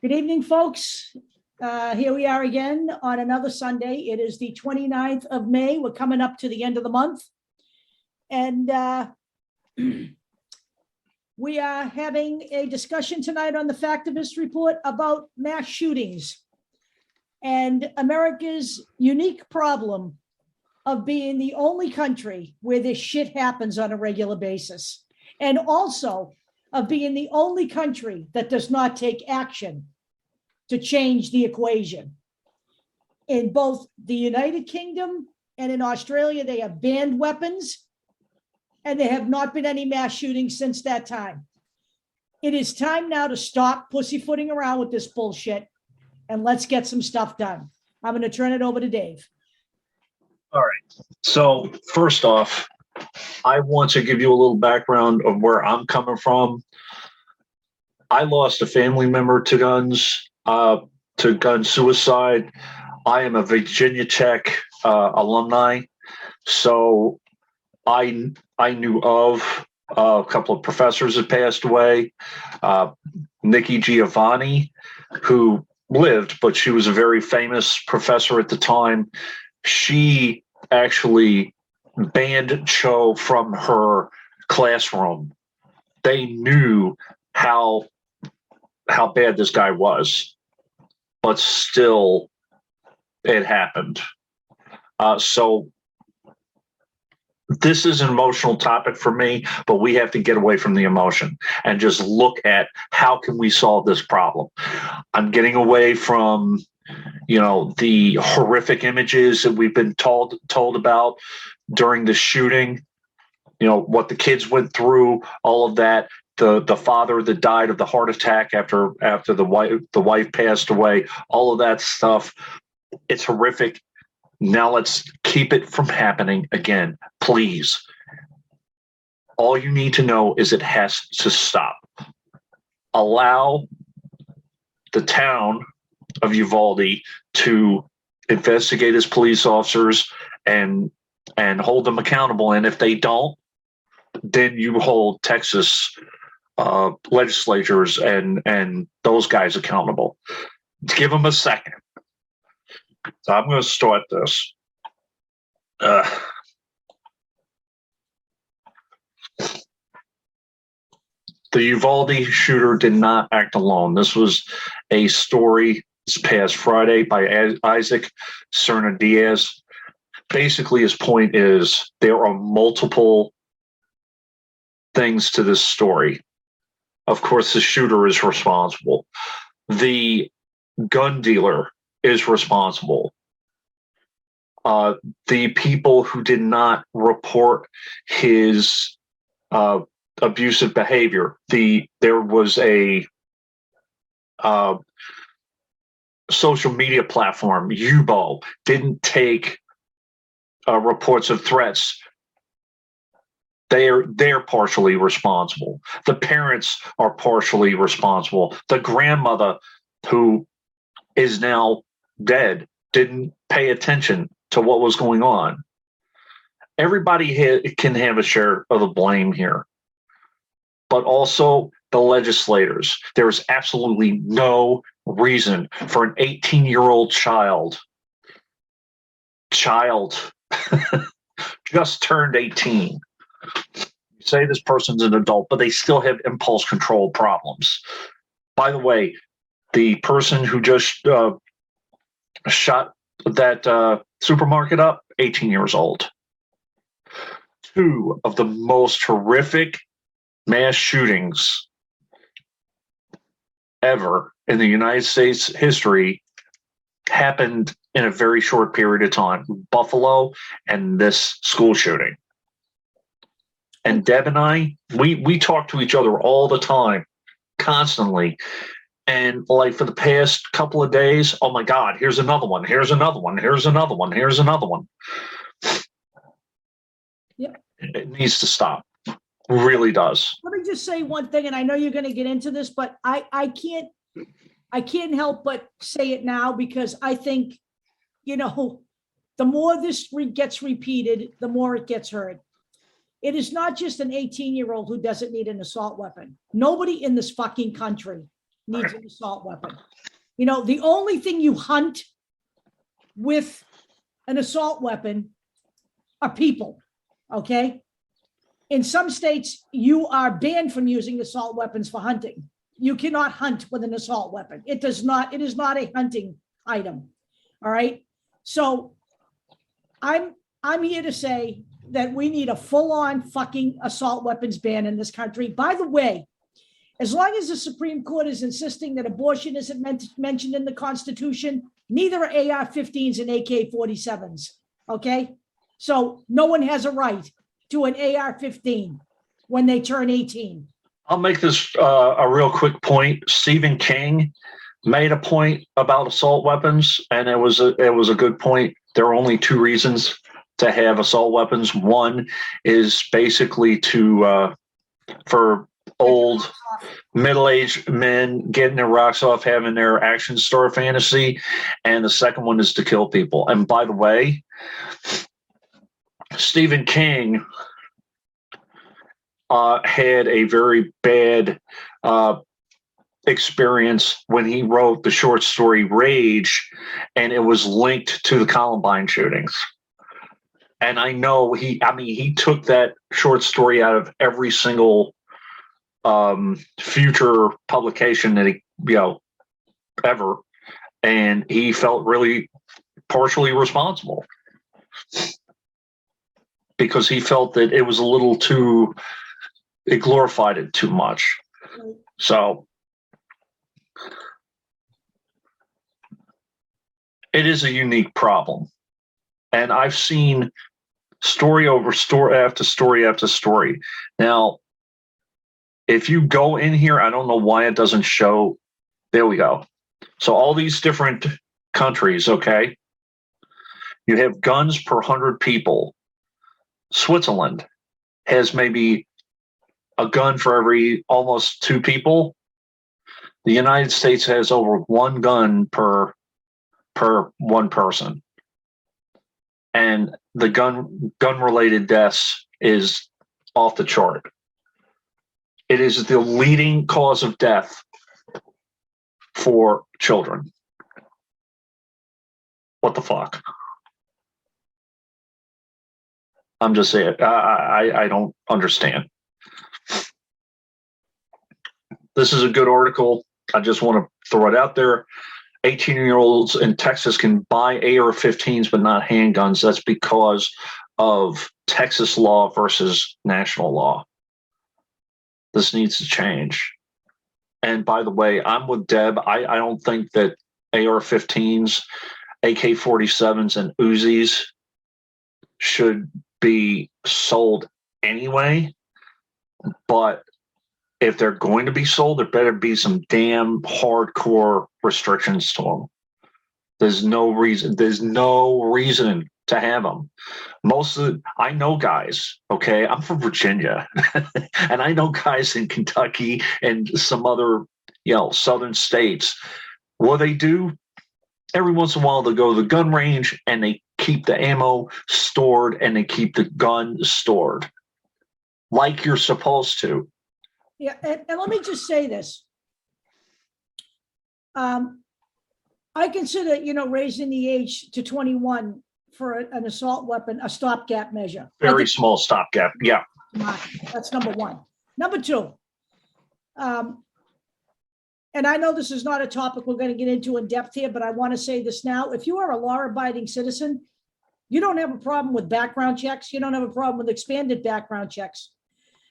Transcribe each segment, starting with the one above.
Good evening, folks. Here we are again on another Sunday. It is the 29th of May. We're coming up to the end of the month. And we are having a discussion tonight on the Factivist Report about mass shootings and America's unique problem of being the only country where this shit happens on a regular basis. And also of being the only country that does not take action to change the equation. In both the United Kingdom and in Australia, they have banned weapons, and there have not been any mass shootings since that time. It is time now to stop pussyfooting around with this bullshit, and let's get some stuff done. I'm going to turn it over to Dave. All right. So first off, I want to give you a little background of where I'm coming from. I lost a family member to gun suicide. I am a Virginia Tech alumni, so I knew of a couple of professors that passed away. Nikki Giovanni, who lived, but she was a very famous professor at the time. She actually banned Cho from her classroom. They knew how bad this guy was, but still it happened. So this is an emotional topic for me, but we have to get away from the emotion and just look at how can we solve this problem. I'm getting away from, the horrific images that we've been told about during the shooting, what the kids went through, all of that. The father that died of the heart attack after the wife passed away, all of that stuff. It's horrific. Now let's keep it from happening again, please. All you need to know is it has to stop. Allow the town of Uvalde to investigate as police officers and hold them accountable. And if they don't, then you hold Texas legislatures and those guys accountable. Give them a second. So I'm going to start this. The Uvalde shooter did not act alone. This was a story this past Friday by Isaac Cerna Diaz. Basically, his point is there are multiple things to this story. Of course, the shooter is responsible. The gun dealer is responsible. The people who did not report his abusive behavior. There was a social media platform, Yubo, didn't take reports of threats. They're partially responsible. The parents are partially responsible. The grandmother, who is now dead, didn't pay attention to what was going on. Everybody can have a share of the blame here, but also the legislators. There is absolutely no reason for an 18-year-old child just turned 18. You say this person's an adult, but they still have impulse control problems. By the way, the person who just shot that supermarket up, 18 years old. Two of the most horrific mass shootings ever in the United States history happened in a very short period of time. Buffalo and this school shooting. And Deb and I, we talk to each other all the time, constantly. And like for the past couple of days, oh my God, here's another one, here's another one, here's another one, here's another one. Yep. It needs to stop. Really does. Let me just say one thing, and I know you're going to get into this, but I can't help but say it now because I think, the more this gets repeated, the more it gets heard. It is not just an 18-year-old who doesn't need an assault weapon. Nobody in this fucking country needs an assault weapon. You know, the only thing you hunt with an assault weapon are people, okay? In some states, you are banned from using assault weapons for hunting. You cannot hunt with an assault weapon. It is not a hunting item, all right? So I'm here to say that we need a full-on fucking assault weapons ban in this country. By the way, as long as the Supreme Court is insisting that abortion isn't mentioned in the Constitution, neither are AR-15s and AK-47s, okay? So no one has a right to an AR-15 when they turn 18. I'll make this a real quick point. Stephen King made a point about assault weapons, and it was a good point. There are only two reasons to have assault weapons. One is basically for old middle-aged men getting their rocks off, having their action star fantasy, and the second one is to kill people. And by the way, Stephen King had a very bad experience when he wrote the short story Rage, and it was linked to the Columbine shootings. And I know he took that short story out of every single future publication that he, ever, and he felt really partially responsible because he felt that it was a little too, it glorified it too much. So it is a unique problem. And I've seen story over story after story after story. Now, if you go in here, I don't know why it doesn't show. There we go. So all these different countries, okay? You have guns per 100 people. Switzerland has maybe a gun for every almost 2 people. The United States has over 1 gun per 1 person. And the gun-related deaths is off the chart. It is the leading cause of death for children. What the fuck? I'm just saying, I don't understand. This is a good article. I just want to throw it out there. 18-year-olds in Texas can buy AR-15s but not handguns. That's because of Texas law versus national law. This needs to change. And by the way, I'm with Deb. I don't think that AR-15s, AK-47s, and Uzis should be sold anyway. But if they're going to be sold, there better be some damn hardcore restrictions to them. There's no reason to have them. I know guys, okay? I'm from Virginia, and I know guys in Kentucky and some other, southern states. What they do, every once in a while, they go to the gun range and they keep the ammo stored and they keep the gun stored like you're supposed to. Yeah, and let me just say this. I consider, raising the age to 21 for an assault weapon a stopgap measure. Very small stopgap, yeah. That's number one. Number two, and I know this is not a topic we're going to get into in depth here, but I want to say this now. If you are a law-abiding citizen, you don't have a problem with background checks. You don't have a problem with expanded background checks.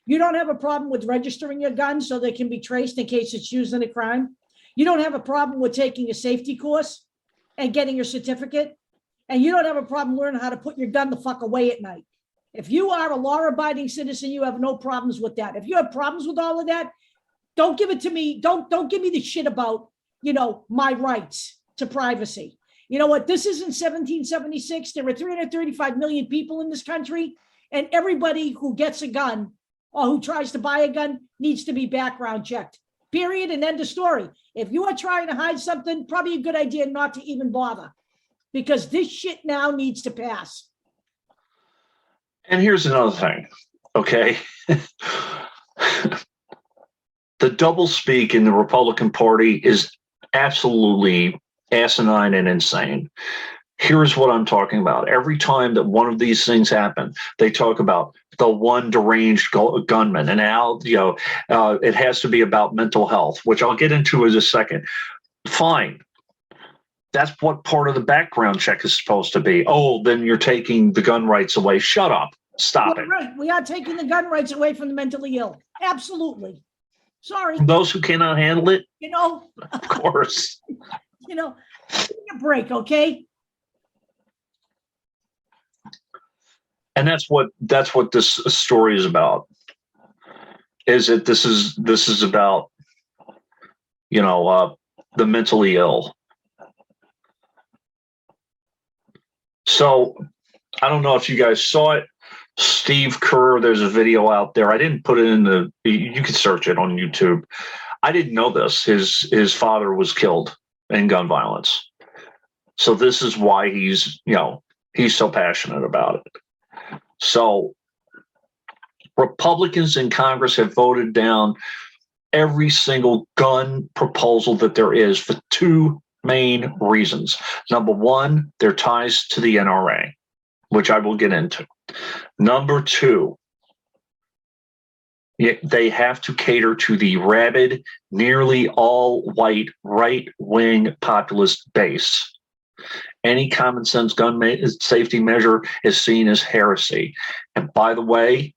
You don't have a problem with registering your gun so they can be traced in case it's used in a crime. You don't have a problem with taking a safety course and getting your certificate. And you don't have a problem learning how to put your gun the fuck away at night. If you are a law-abiding citizen, you have no problems with that. If you have problems with all of that, don't give it to me. Don't give me the shit about, my rights to privacy. You know what? This isn't 1776. There are 335 million people in this country, and everybody who gets a gun or who tries to buy a gun needs to be background checked. Period, and end of story. If you are trying to hide something, probably a good idea not to even bother, because this shit now needs to pass. And here's another thing, okay? the doublespeak in the Republican Party is absolutely asinine and insane. Here's what I'm talking about. Every time that one of these things happen, they talk about the one deranged gunman, and how it has to be about mental health, which I'll get into in a second. Fine. That's what part of the background check is supposed to be. Oh, then you're taking the gun rights away. Shut up. Stop it. Right. We are taking the gun rights away from the mentally ill. Absolutely. Sorry. Those who cannot handle it, Of course. Give me a break, okay? And that's what this story is about. Is that this is about the mentally ill. So I don't know if you guys saw it. Steve Kerr, there's a video out there. I didn't put it in you can search it on YouTube. I didn't know this. His father was killed in gun violence. So this is why he's so passionate about it. So Republicans in Congress have voted down every single gun proposal that there is for two main reasons. Number one, their ties to the NRA, which I will get into. Number two, they have to cater to the rabid, nearly all-white, right-wing populist base. Any common sense gun safety measure is seen as heresy. And by the way,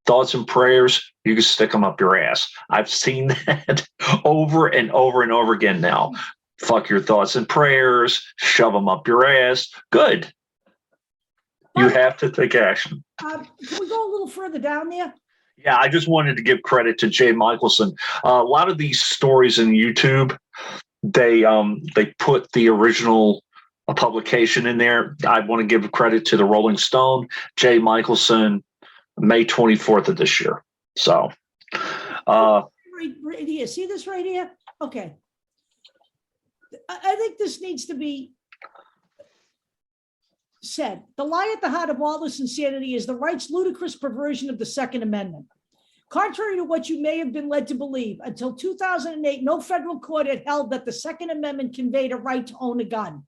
thoughts and prayers, you can stick them up your ass. I've seen that over and over and over again now. Fuck your thoughts and prayers, shove them up your ass. Good. You have to take action. Can we go a little further down there? Yeah, I just wanted to give credit to Jay Michelson. A lot of these stories in YouTube, they put the original publication in there. I want to give credit to the Rolling Stone, Jay Michelson, May 24th of this year. So, right here. See this right here? Okay. I think this needs to be said. The lie at the heart of all this insanity is the right's ludicrous perversion of the Second Amendment. Contrary to what you may have been led to believe, until 2008, no federal court had held that the Second Amendment conveyed a right to own a gun.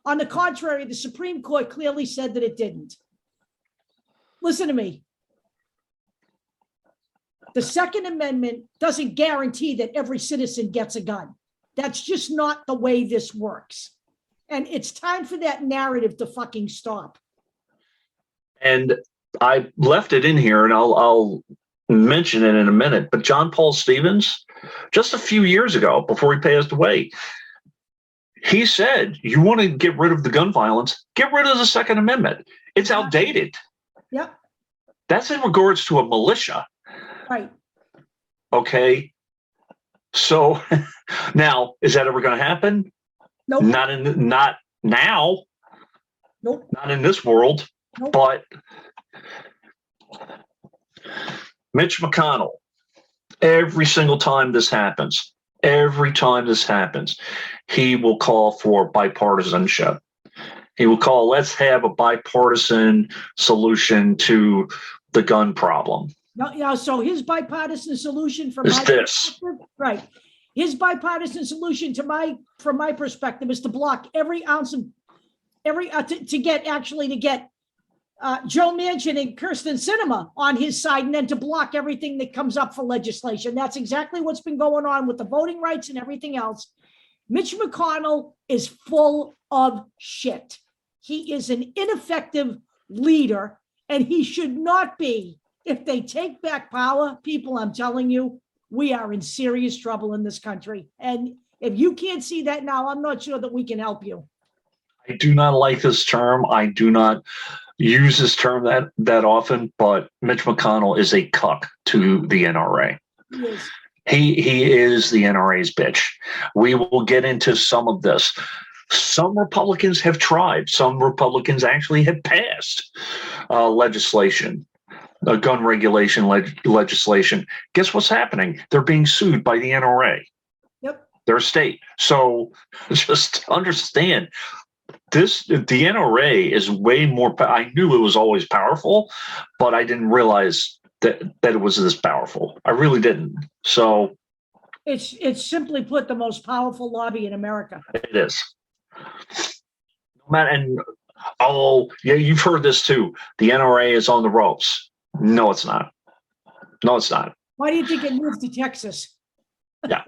On the contrary, the Supreme Court clearly said that it didn't. Listen to me. The Second Amendment doesn't guarantee that every citizen gets a gun. That's just not the way this works. And it's time for that narrative to fucking stop. And I left it in here, and I'll mention it in a minute, but John Paul Stevens, just a few years ago, before he passed away, he said, you want to get rid of the gun violence, get rid of the Second Amendment. It's outdated. Yep. That's in regards to a militia. Right. Okay. So now, is that ever going to happen? Nope. Not now. Nope. Not in this world. Nope. But Mitch McConnell, every single time this happens, he will call for bipartisanship. He will call, let's have a bipartisan solution to the gun problem. No, so his bipartisan solution from is this. Right. His bipartisan solution from my perspective is to block every ounce of to get Joe Manchin and Kirsten Sinema on his side, and then to block everything that comes up for legislation. That's exactly what's been going on with the voting rights and everything else. Mitch McConnell is full of shit. He is an ineffective leader, and he should not be. If they take back power, people, I'm telling you, we are in serious trouble in this country. And if you can't see that now, I'm not sure that we can help you. I do not like this term. I do not use this term that often, but Mitch McConnell is a cuck to the NRA. He is. He is the NRA's bitch. We will get into some of this. Some Republicans have tried. Some Republicans actually have passed legislation. Gun regulation legislation. Guess what's happening? They're being sued by the NRA. Yep. Their state. So just understand the NRA is way more. I knew it was always powerful, but I didn't realize that it was this powerful. I really didn't. So It's simply put the most powerful lobby in America. It is. And oh yeah, you've heard this too. The NRA is on the ropes. No, it's not. No, it's not. Why do you think it moved to Texas? Yeah.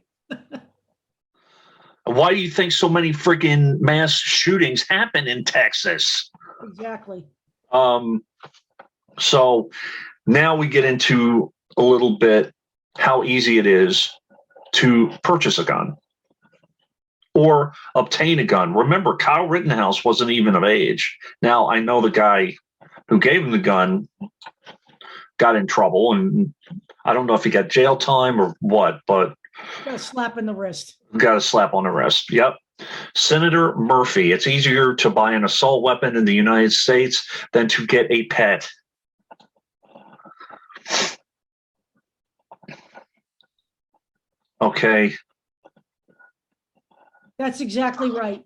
Why do you think so many freaking mass shootings happen in Texas? Exactly. So now we get into a little bit how easy it is to purchase a gun or obtain a gun. Remember, Kyle Rittenhouse wasn't even of age. Now, I know the guy who gave him the gun got in trouble, and I don't know if he got jail time or what, but got a slap in the wrist. Got a slap on the wrist. Yep. Senator Murphy, it's easier to buy an assault weapon in the United States than to get a pet. Okay. That's exactly right.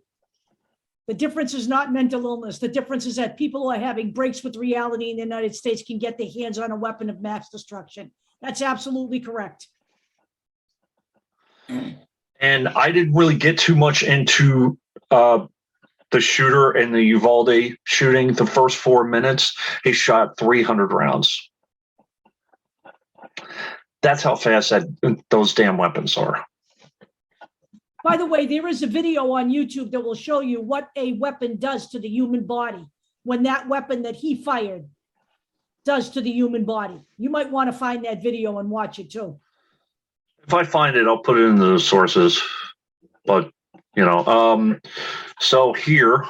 The difference is not mental illness. The difference is that people who are having breaks with reality in the United States can get their hands on a weapon of mass destruction. That's absolutely correct. And I didn't really get too much into the shooter in the Uvalde shooting. The first 4 minutes, he shot 300 rounds. That's how fast those damn weapons are. By the way, there is a video on YouTube that will show you what a weapon does to the human body when that weapon that he fired does to the human body. You might want to find that video and watch it too. If I find it, I'll put it in the sources. But, you know, so here,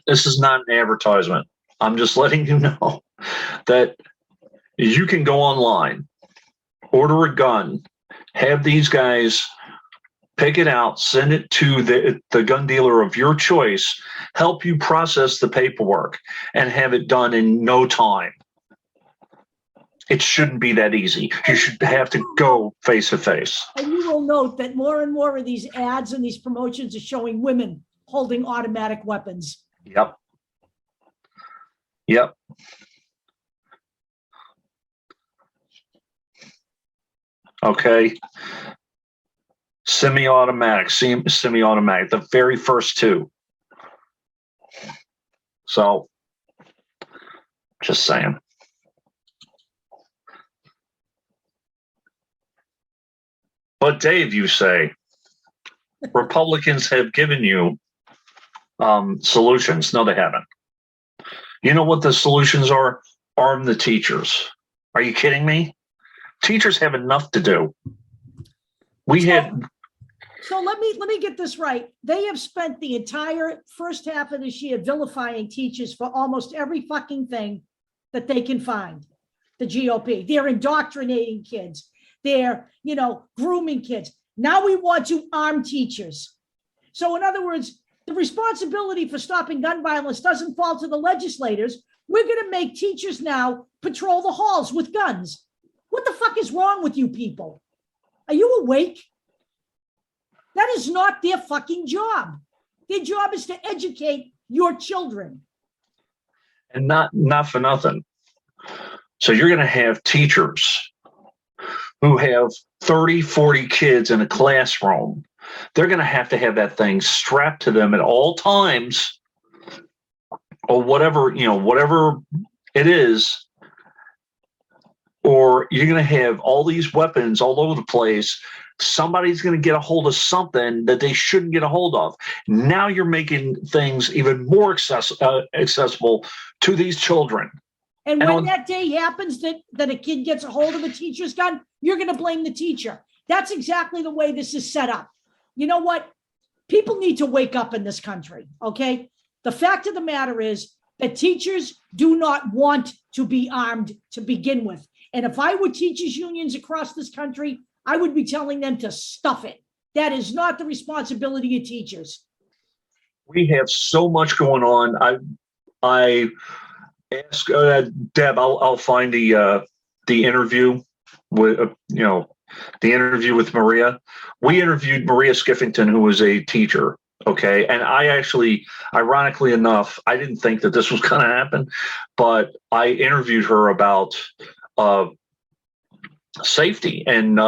this is not an advertisement. I'm just letting you know that you can go online, order a gun, have these guys pick it out, send it to the gun dealer of your choice, help you process the paperwork, and have it done in no time. It shouldn't be that easy. You should have to go face to face. And you will note that more and more of these ads and these promotions are showing women holding automatic weapons. Yep. Yep. Okay. Semi-automatic, semi-automatic, the very first two. So, just saying. But Dave, you say, Republicans have given you solutions. No, they haven't. You know what the solutions are? Arm the teachers. Are you kidding me? Teachers have enough to do. So let me get this right. They have spent the entire first half of this year vilifying teachers for almost every fucking thing that they can find. The GOP. They're indoctrinating kids. They're, grooming kids. Now we want to arm teachers. So in other words, the responsibility for stopping gun violence doesn't fall to the legislators. We're going to make teachers now patrol the halls with guns. What the fuck is wrong with you people? Are you awake? That is not their fucking job. Their job is to educate your children. And not for nothing. So you're going to have teachers who have 30, 40 kids in a classroom. They're going to have that thing strapped to them at all times, or whatever it is. Or you're going to have all these weapons all over the place. Somebody's going to get a hold of something that they shouldn't get a hold of. Now you're making things even more accessible to these children. And when that day happens that a kid gets a hold of a teacher's gun, you're going to blame the teacher. That's exactly the way this is set up. You know what? People need to wake up in this country, okay? The fact of the matter is that teachers do not want to be armed to begin with. And if I were teachers' unions across this country, I would be telling them to stuff it. That is not the responsibility of teachers. We have so much going on. I ask Deb. I'll find the interview with the interview with Maria. We interviewed Maria Skiffington, who was a teacher. Okay, and I actually, ironically enough, I didn't think that this was going to happen, but I interviewed her about safety and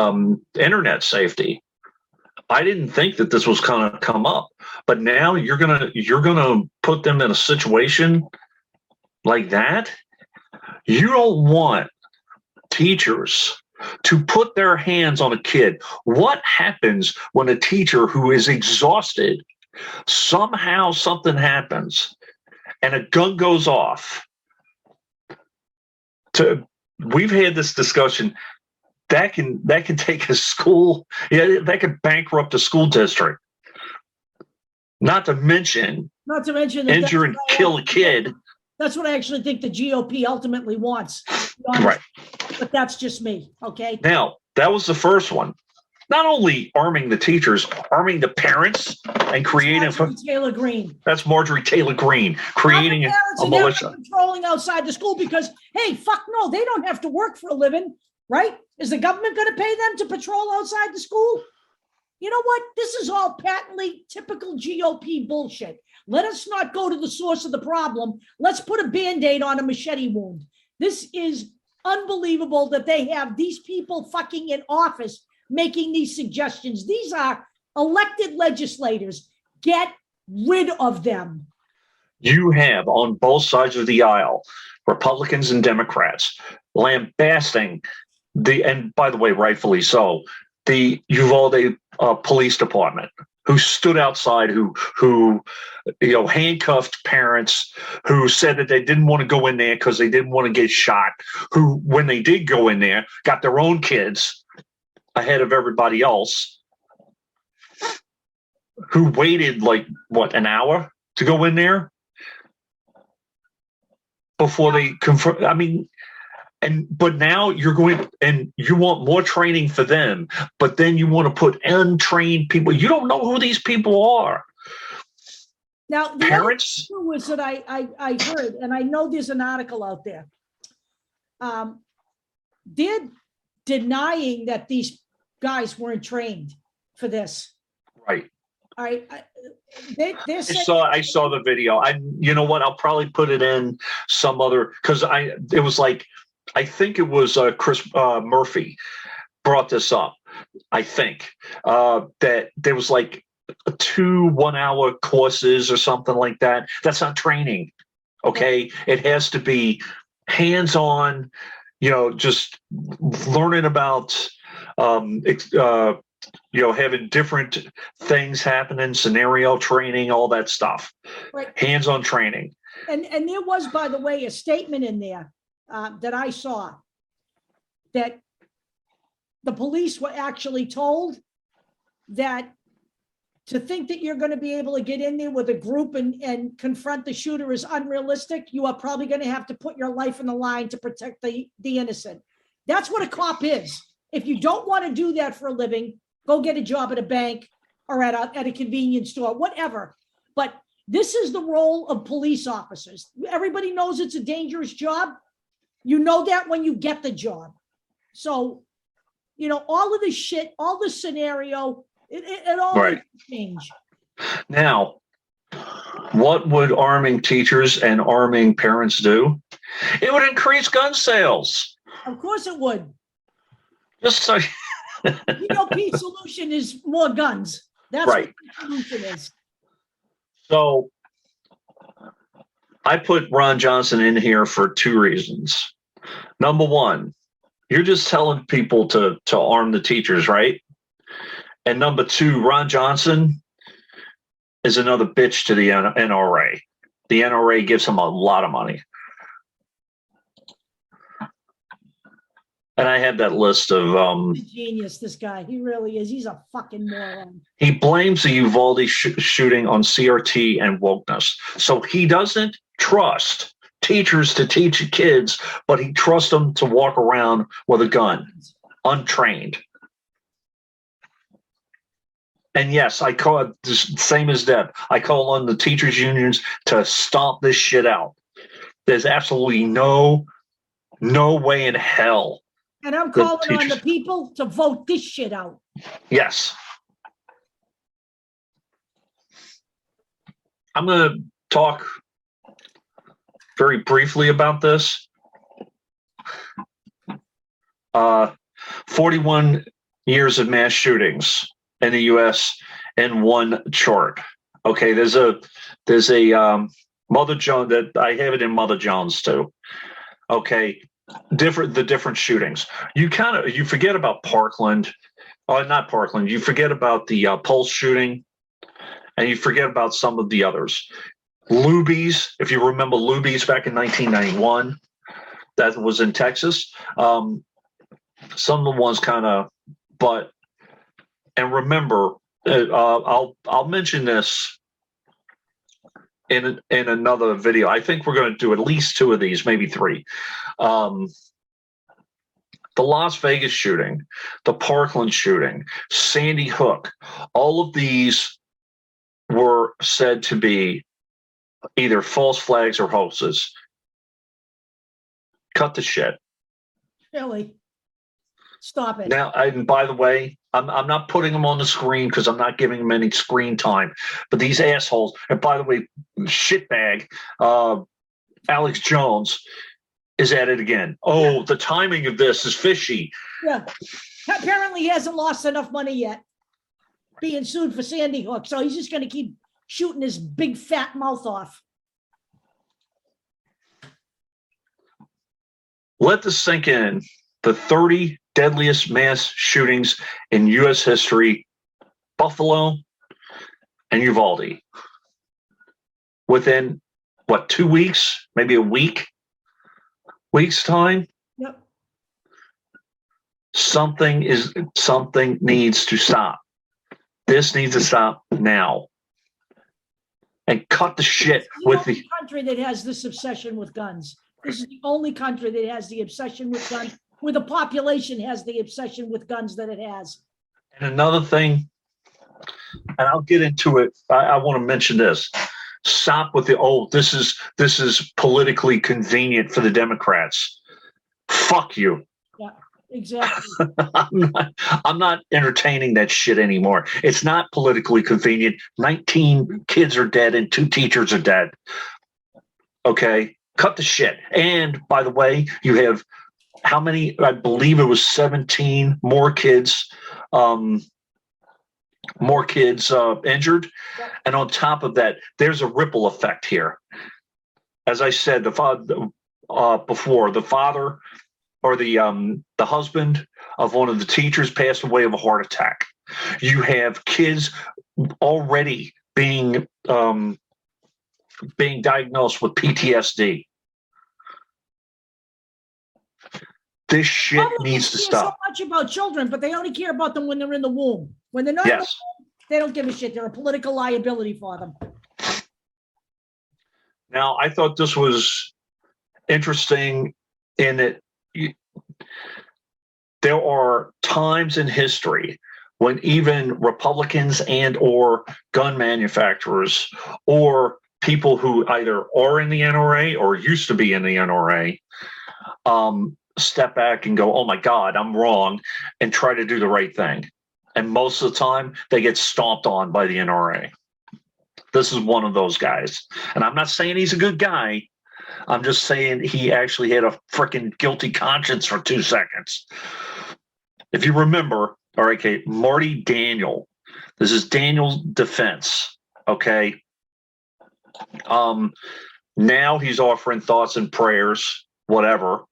internet safety. I didn't think that this was going to come up, but now you're gonna put them in a situation like that. You don't want teachers to put their hands on a kid. What happens when a teacher who is exhausted, somehow something happens and a gun goes off? We've had this discussion. That can take a school, yeah, that could bankrupt a school district. Not to mention injure and kill a kid. That's what I actually think the GOP ultimately wants. Right. But that's just me. Okay. Now, that was the first one. Not only arming the teachers, arming the parents and creating. Marjorie Taylor Greene. That's Marjorie Taylor Greene creating a militia. Patrolling outside the school because, hey, fuck no, they don't have to work for a living, right? Is the government going to pay them to patrol outside the school? You know what? This is all patently typical GOP bullshit. Let us not go to the source of the problem. Let's put a Band-Aid on a machete wound. This is unbelievable that they have these people fucking in office making these suggestions. These are elected legislators. Get rid of them. You have on both sides of the aisle, Republicans and Democrats, lambasting and by the way, rightfully so, the Uvalde Police Department, who stood outside, who handcuffed parents, who said that they didn't want to go in there because they didn't want to get shot, who, when they did go in there, got their own kids ahead of everybody else, who waited an hour to go in there before they confront. I mean, but now you're going and you want more training for them, but then you want to put untrained people. You don't know who these people are. Now, the parents was that I heard, and I know there's an article out there. They're denying that these guys weren't trained for this. Right. I saw the video. You know what? I'll probably put it in some other, because it was I think it was Chris Murphy brought this up. I think that there was 2 1-hour courses or something like that. That's not training. Okay. It has to be hands-on, just learning about, having different things happening, scenario training, all that stuff, right. Hands-on training. And there was, by the way, a statement in there that I saw that the police were actually told that to think that you're going to be able to get in there with a group and confront the shooter is unrealistic. You are probably going to have to put your life in the line to protect the innocent. That's what a cop is. If you don't want to do that for a living, go get a job at a bank or at a convenience store, whatever. But this is the role of police officers. Everybody knows it's a dangerous job. You know that when you get the job. So, all of this shit, all the scenario, it all right. change. Now, what would arming teachers and arming parents do? It would increase gun sales. Of course it would. Just so Pete's solution is more guns. That's right. What the solution is. So I put Ron Johnson in here for 2 reasons. Number one, you're just telling people to arm the teachers, right? And number 2, Ron Johnson is another bitch to the NRA. The NRA gives him a lot of money. And I had that list of genius, this guy. He really is. He's a fucking moron. He blames the Uvalde shooting on CRT and wokeness. So he doesn't trust teachers to teach kids, but he trusts them to walk around with a gun, untrained. And yes, I call it the same as Deb. I call on the teachers' unions to stomp this shit out. There's absolutely no way in hell. And I'm calling on the people to vote this shit out. Yes. I'm going to talk very briefly about this. 41 years of mass shootings in the U.S. in one chart. Okay, there's a Mother Jones that I have it in Mother Jones too. Okay, the different shootings. You forget about Parkland, not Parkland. You forget about the Pulse shooting, and you forget about some of the others. Luby's, if you remember Luby's back in 1991, that was in Texas. Some of the ones and remember, I'll mention this in another video. I think we're going to do at least 2 of these, maybe 3. The Las Vegas shooting, the Parkland shooting, Sandy Hook, all of these were said to be either false flags or hoaxes. Cut the shit. Really? Stop it. Now, and by the way, I'm not putting them on the screen because I'm not giving them any screen time. But these assholes, and by the way, shitbag, Alex Jones is at it again. Oh, the timing of this is fishy. Yeah. Apparently he hasn't lost enough money yet being sued for Sandy Hook. So he's just going to keep shooting his big fat mouth off. Let this sink in. The 30 deadliest mass shootings in U.S. history, Buffalo and Uvalde. Within, 2 weeks, maybe a week's time? Yep. Something needs to stop. This needs to stop now. And cut the shit with the country that has this obsession with guns. This is the only country that has the obsession with guns, where the population has the obsession with guns that it has. And another thing, and I'll get into it. I want to mention this. Stop with the this is politically convenient for the Democrats. Fuck you. Yeah, exactly. I'm not entertaining that shit anymore. It's not politically convenient. 19 kids are dead and 2 teachers are dead. Okay, cut the shit. And by the way, you have how many? I believe it was 17 more kids. Injured. Yep. And on top of that, there's a ripple effect here. As I said, the father or the husband of one of the teachers passed away of a heart attack. You have kids already being diagnosed with PTSD. This shit needs to stop. So much about children, but they only care about them when they're in the womb. When they're not in the womb, they don't give a shit. They're a political liability for them. Now, I thought this was interesting in that there are times in history when even Republicans and or gun manufacturers or people who either are in the NRA or used to be in the NRA step back and go, oh my God, I'm wrong, and try to do the right thing. And most of the time, they get stomped on by the NRA. This is one of those guys. And I'm not saying he's a good guy. I'm just saying he actually had a freaking guilty conscience for 2 seconds. If you remember, all right, okay, Marty Daniel. This is Daniel's defense, okay? Now he's offering thoughts and prayers, whatever.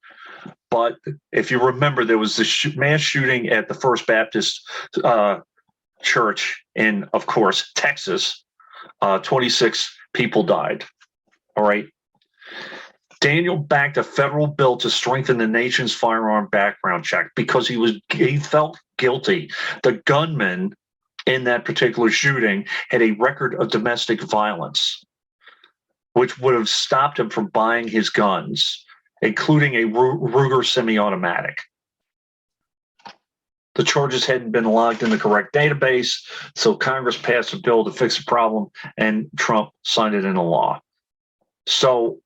But if you remember, there was this mass shooting at the First Baptist Church in, of course, Texas. 26 people died. All right. Daniel backed a federal bill to strengthen the nation's firearm background check because he felt guilty. The gunman in that particular shooting had a record of domestic violence, which would have stopped him from buying his guns, including a Ruger semi-automatic. The charges hadn't been logged in the correct database, so Congress passed a bill to fix the problem, and Trump signed it into law. So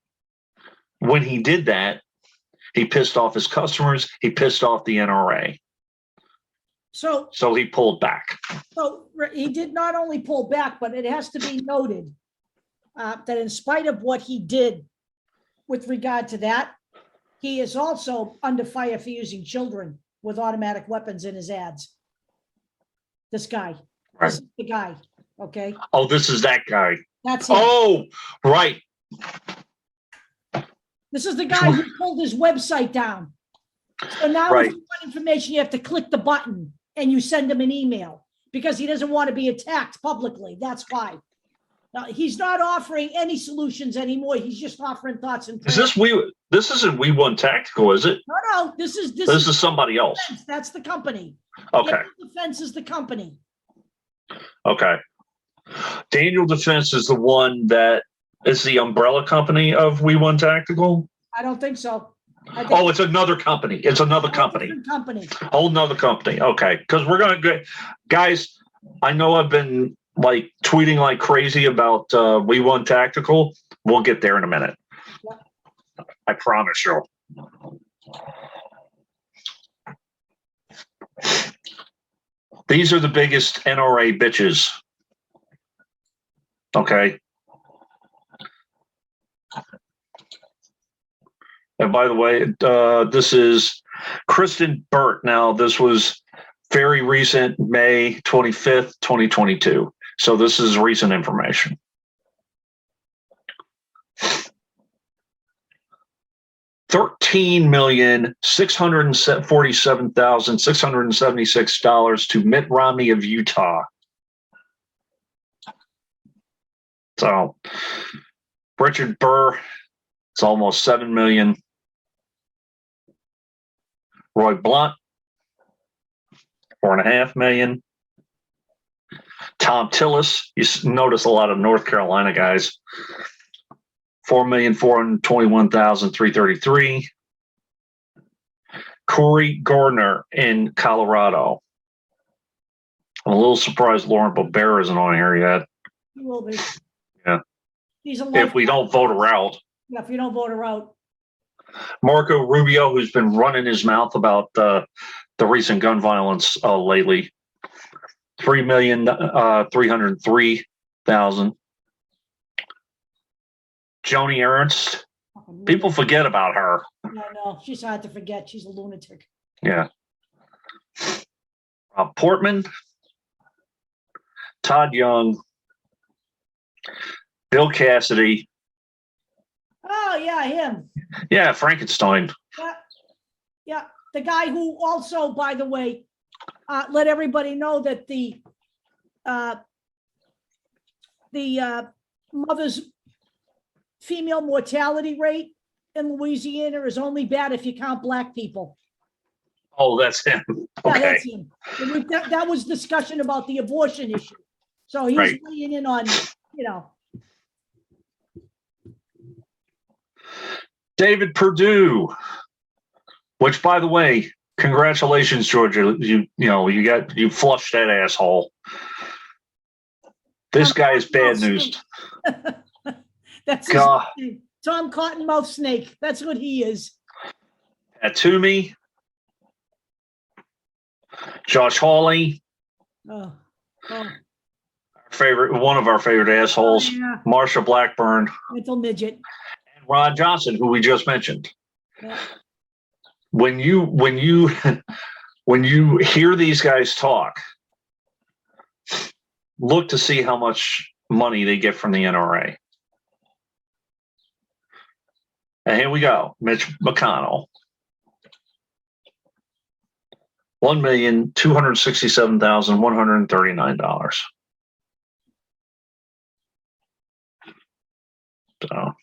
when he did that, he pissed off his customers, he pissed off the NRA. So he pulled back. So he did not only pull back, but it has to be noted that in spite of what he did with regard to that, he is also under fire for using children with automatic weapons in his ads. This guy. Right. This is the guy. Okay. Oh, this is that guy. That's him. Oh, right. This is the guy who pulled his website down. So now Right. if you want information, you have to click the button and you send him an email because he doesn't want to be attacked publicly. That's why. Now, he's not offering any solutions anymore. He's just offering thoughts and Is prayers. this isn't We Won Tactical, is it? No, this is This is somebody else. Defense. That's the company. Okay. Daniel Defense is the company. Okay. Daniel Defense is the one that is the umbrella company of We Won Tactical. I don't think so. I think Oh, it's another company. It's another company. different company. Whole nother company. Okay. Because we're going to guys, I know I've been like tweeting like crazy about We Won Tactical. We'll get there in a minute. Yeah. I promise you. These are the biggest NRA bitches. Okay. And by the way, this is Kristen Burt. Now, this was very recent, May 25th, 2022. So this is recent information. $13,647,676 to Mitt Romney of Utah. So Richard Burr, it's almost $7 million. Roy Blunt, $4.5 million. Tom Tillis, you notice a lot of North Carolina guys. $4,421,333. Corey Gardner in Colorado. I'm a little surprised Lauren Bobert isn't on here yet. He will be. Yeah. He's a If we don't vote her out. Yeah, if you don't vote her out. Marco Rubio, who's been running his mouth about the recent gun violence lately. $3,303,000. Joni Ernst. People forget about her. No, she's hard to forget. She's a lunatic. Yeah. Portman, Todd Young, Bill Cassidy. Oh, yeah, him. Yeah, Frankenstein. Yeah. The guy who also, by the way, let everybody know that the mother's female mortality rate in Louisiana is only bad if you count Black people. Oh, that's him. Yeah, Okay. that's him. That was discussion about the abortion issue. So he's Right. weighing in on, David Perdue, which, by the way, congratulations, Georgia. You flushed that asshole. This guy is bad news. That's his God. name. Tom Cottonmouth Snake. That's what he is. Toomey, Josh Hawley, Oh. one of our favorite assholes, Yeah. Marsha Blackburn, Mental midget. and Ron Johnson, who we just mentioned. Yeah. When you when you hear these guys talk, look to see how much money they get from the NRA. And here we go, Mitch McConnell. $1,267,139. So,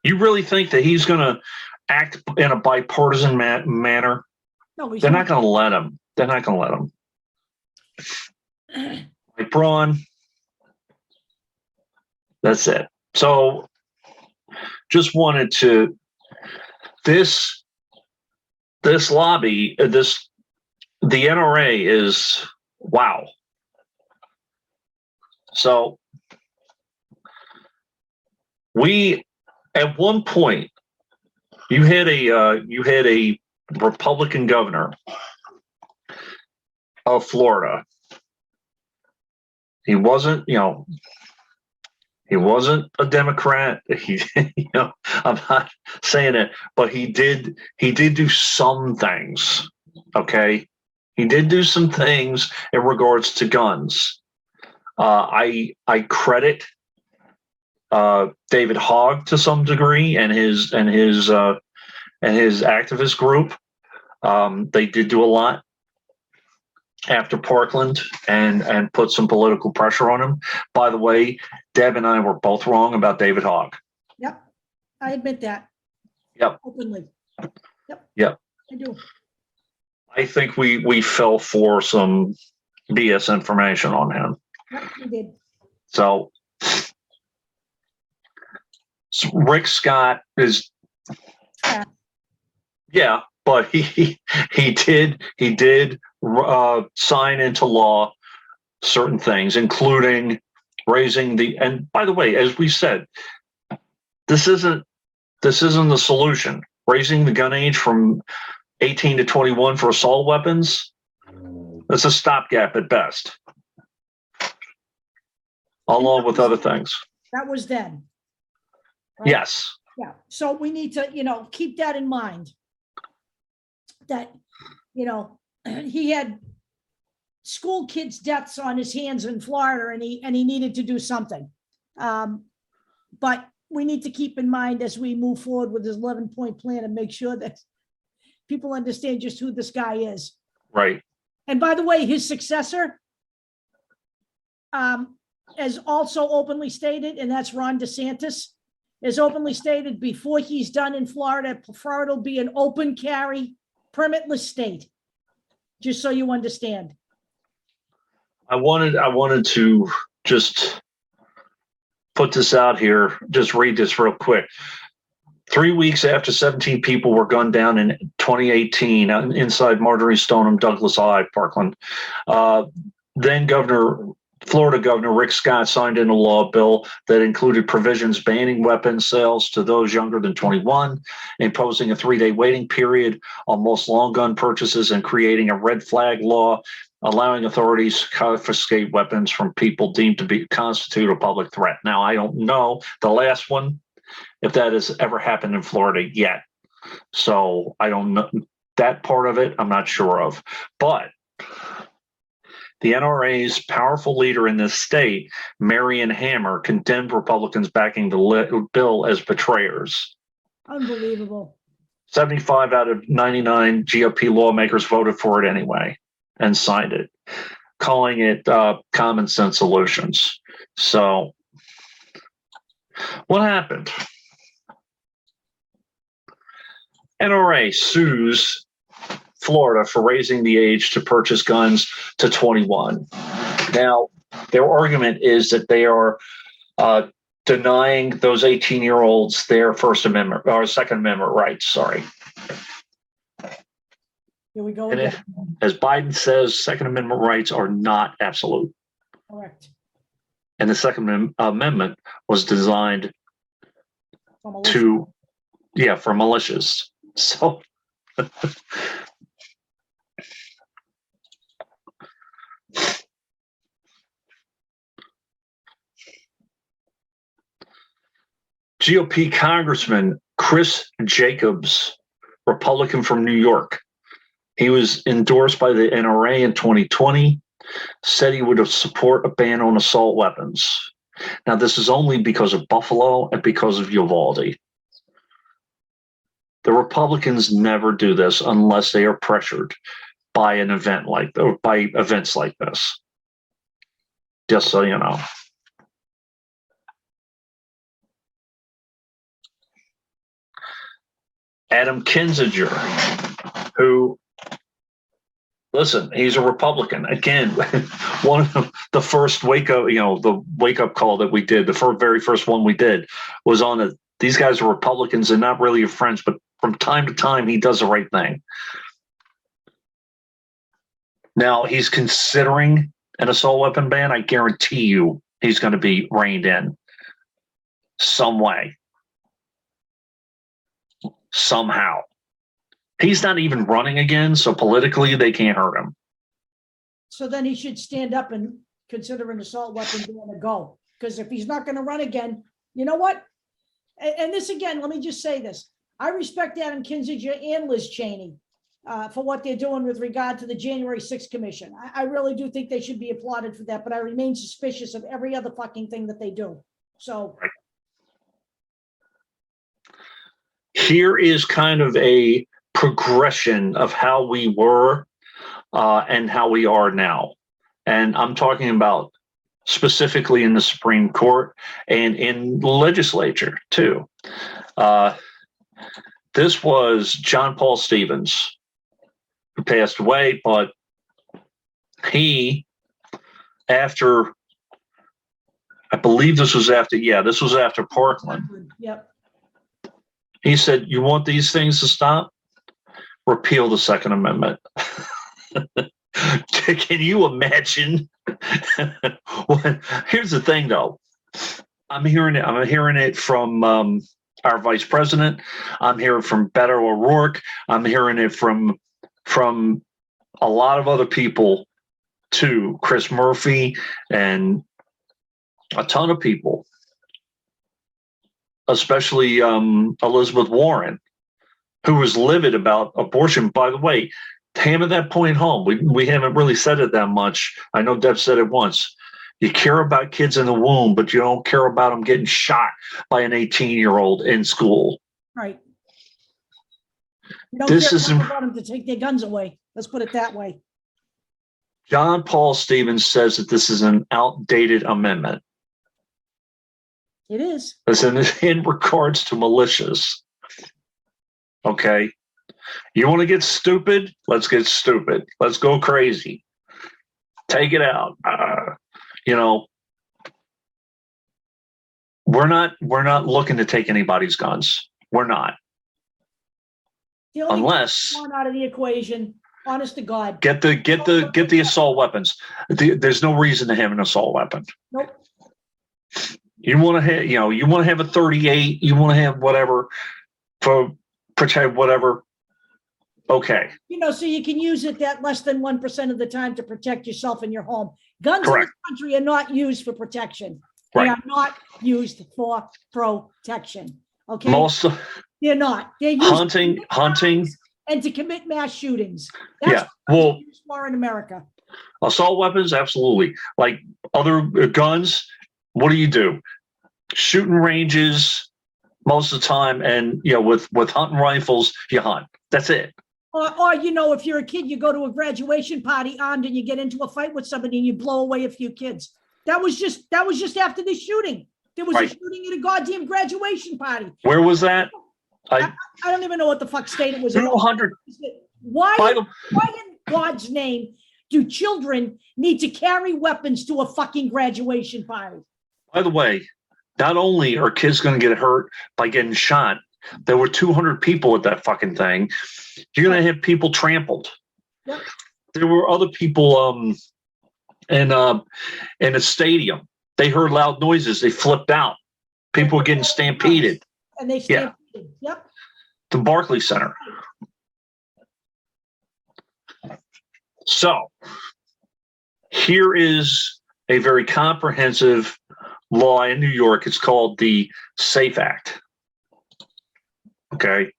you really think that he's going to act in a bipartisan manner? No, he's They're not going to let him. They're not going to let him. Like Braun. That's it. So, just wanted to this lobby, the NRA is wow. So we at one point you had a Republican governor of Florida. He wasn't, he wasn't a Democrat. I'm not saying it, but he did do some things. Okay. He did do some things in regards to guns. I credit David Hogg to some degree and his activist group. They did do a lot after Parkland and put some political pressure on him. By the way, Deb and I were both wrong about David Hogg. Yep. I admit that. Yep. Openly. Yep. Yep. I do. I think we fell for some BS information on him. Yep, we did. So Rick Scott is, yeah, but he did sign into law certain things, including raising the, and by the way, as we said, this isn't the solution. Raising the gun age from 18 to 21 for assault weapons, that's a stopgap at best, along with other things. That was then. Right? Yes. Yeah. So we need to, keep that in mind. That, he had school kids' deaths on his hands in Florida, and he needed to do something. But we need to keep in mind as we move forward with this 11-point plan and make sure that people understand just who this guy is. Right. And by the way, his successor, as also openly stated, and that's Ron DeSantis, is openly stated before he's done in Florida, Florida will be an open carry, permitless state. Just so you understand. I wanted to just put this out here, just read this real quick. 3 weeks after 17 people were gunned down in 2018 inside Marjorie Stoneham Douglas High, Parkland, then Florida Governor Rick Scott signed into law a bill that included provisions banning weapons sales to those younger than 21, imposing a 3-day waiting period on most long gun purchases, and creating a red flag law allowing authorities to confiscate weapons from people deemed to constitute a public threat. Now, I don't know the last one, if that has ever happened in Florida yet. So I don't know that part of it. I'm not sure of, but the NRA's powerful leader in this state, Marion Hammer, condemned Republicans backing the bill as betrayers. Unbelievable. 75 out of 99 GOP lawmakers voted for it anyway and signed it, calling it common sense solutions. So what happened? NRA sues Florida for raising the age to purchase guns to 21. Now, their argument is that they are denying those 18-year-olds their First Amendment or Second Amendment rights. Sorry. Here we go. And as Biden says, Second Amendment rights are not absolute. Correct. And the Second Amendment was designed for militias. So GOP Congressman Chris Jacobs, Republican from New York, he was endorsed by the NRA in 2020, said he would support a ban on assault weapons. Now, this is only because of Buffalo and because of Uvalde. The Republicans never do this unless they are pressured by an event by events like this. Just so you know. Adam Kinzinger, who, listen, he's a Republican. Again, one of the first wake up call that we did, the very first one we did was on it. These guys are Republicans and not really your friends, but from time to time, he does the right thing. Now, he's considering an assault weapon ban. I guarantee you he's going to be reined in some way, somehow. He's not even running again, so politically they can't hurt him. So then he should stand up and consider an assault weapon being a go. Because if he's not going to run again, you know what? And this again, let me just say this. I respect Adam Kinzinger and Liz Cheney. for what they're doing with regard to the January 6th commission. I really do think they should be applauded for that, but I remain suspicious of every other fucking thing that they do. So here is kind of a progression of how we were and how we are now. And I'm talking about specifically in the Supreme Court and in the legislature too. This was John Paul Stevens, who passed away, but he, after, I believe this was after Parkland. Yep. He said, you want these things to stop? Repeal the Second Amendment. Can you imagine? Here's the thing, though. I'm hearing it from our vice president. I'm hearing from Beto O'Rourke. I'm hearing it from a lot of other people too, Chris Murphy and a ton of people, especially Elizabeth Warren, who was livid about abortion. By the way, hammer that point home. We haven't really said it that much. I know Deb said it once. You care about kids in the womb, but you don't care about them getting shot by an 18-year-old in school. Right. You don't care about them to take their guns away. Let's put it that way. John Paul Stevens says that this is an outdated amendment. It is. As in regards to militias. Okay. You want to get stupid? Let's get stupid. Let's go crazy. Take it out. We're not looking to take anybody's guns. We're not. Unless out of the equation, honest to God. Get the assault weapons. There's no reason to have an assault weapon. Nope. You want to have a 38. You want to have whatever for protect whatever. Okay. So you can use it that less than 1% of the time to protect yourself and your home. Guns Correct. in this country are not used for protection. Right. They are not used for protection. Okay. They're not. They're used hunting, and to commit mass shootings. That's what used for in America. Assault weapons, absolutely. Like other guns, what do? Shooting ranges most of the time, and with hunting rifles, you hunt. That's it. Or if you're a kid, you go to a graduation party armed and you get into a fight with somebody and you blow away a few kids. That was just after the shooting. There was a shooting at a goddamn graduation party. Where was that? I don't even know what the fuck state it was. 200. Why in God's name do children need to carry weapons to a fucking graduation party? By the way, not only are kids going to get hurt by getting shot, there were 200 people at that fucking thing. You're going to have people trampled. Yep. There were other people in a stadium. They heard loud noises. They flipped out. People were getting stampeded. And they stampeded. Yep. The Barclays Center. So here is a very comprehensive law in New York. It's called the SAFE Act. Okay.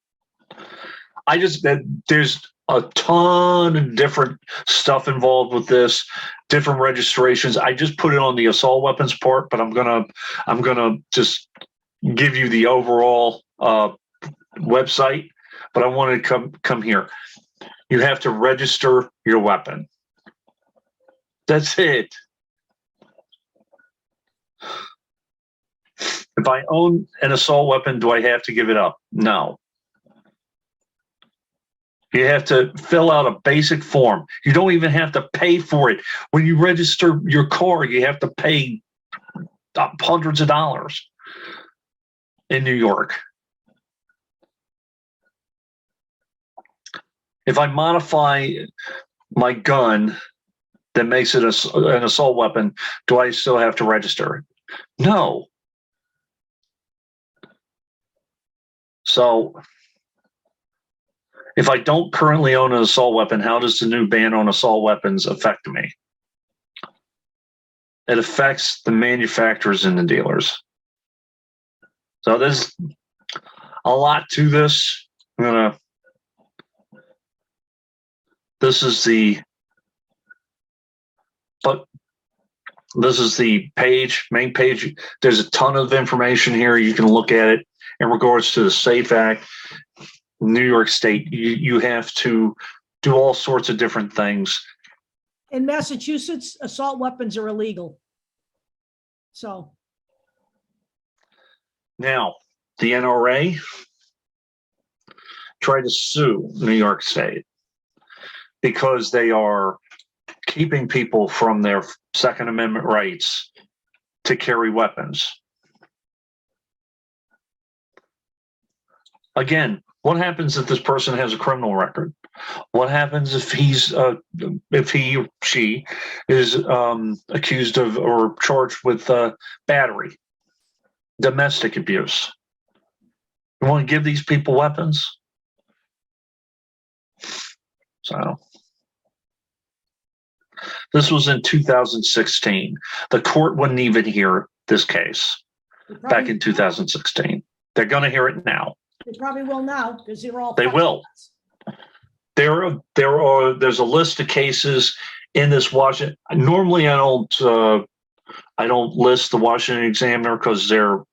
There's a ton of different stuff involved with this, different registrations. I just put it on the assault weapons part, but I'm gonna just give you the overall website. But I want to come here. You have to register your weapon. That's it. If I own an assault weapon, do I have to give it up? No. You have to fill out a basic form. You don't even have to pay for it. When you register your car, you have to pay hundreds of dollars in New York. If I modify my gun that makes it an assault weapon, do I still have to register it? No. So if I don't currently own an assault weapon, how does the new ban on assault weapons affect me? It affects the manufacturers and the dealers. So there's a lot to this. I'm going to this is the page, main page. There's a ton of information here. You can look at it in regards to the SAFE Act. New York State, you have to do all sorts of different things. In Massachusetts, assault weapons are illegal. So now the NRA tried to sue New York State because they are keeping people from their Second Amendment rights to carry weapons. Again, what happens if this person has a criminal record? What happens if he or she is accused of or charged with battery, domestic abuse? You want to give these people weapons? So this was in 2016. The court wouldn't even hear this case back in 2016. They're going to hear it now. They probably will now because they're all. They will. There's a list of cases in this Washington. Normally, I don't list the Washington Examiner because they're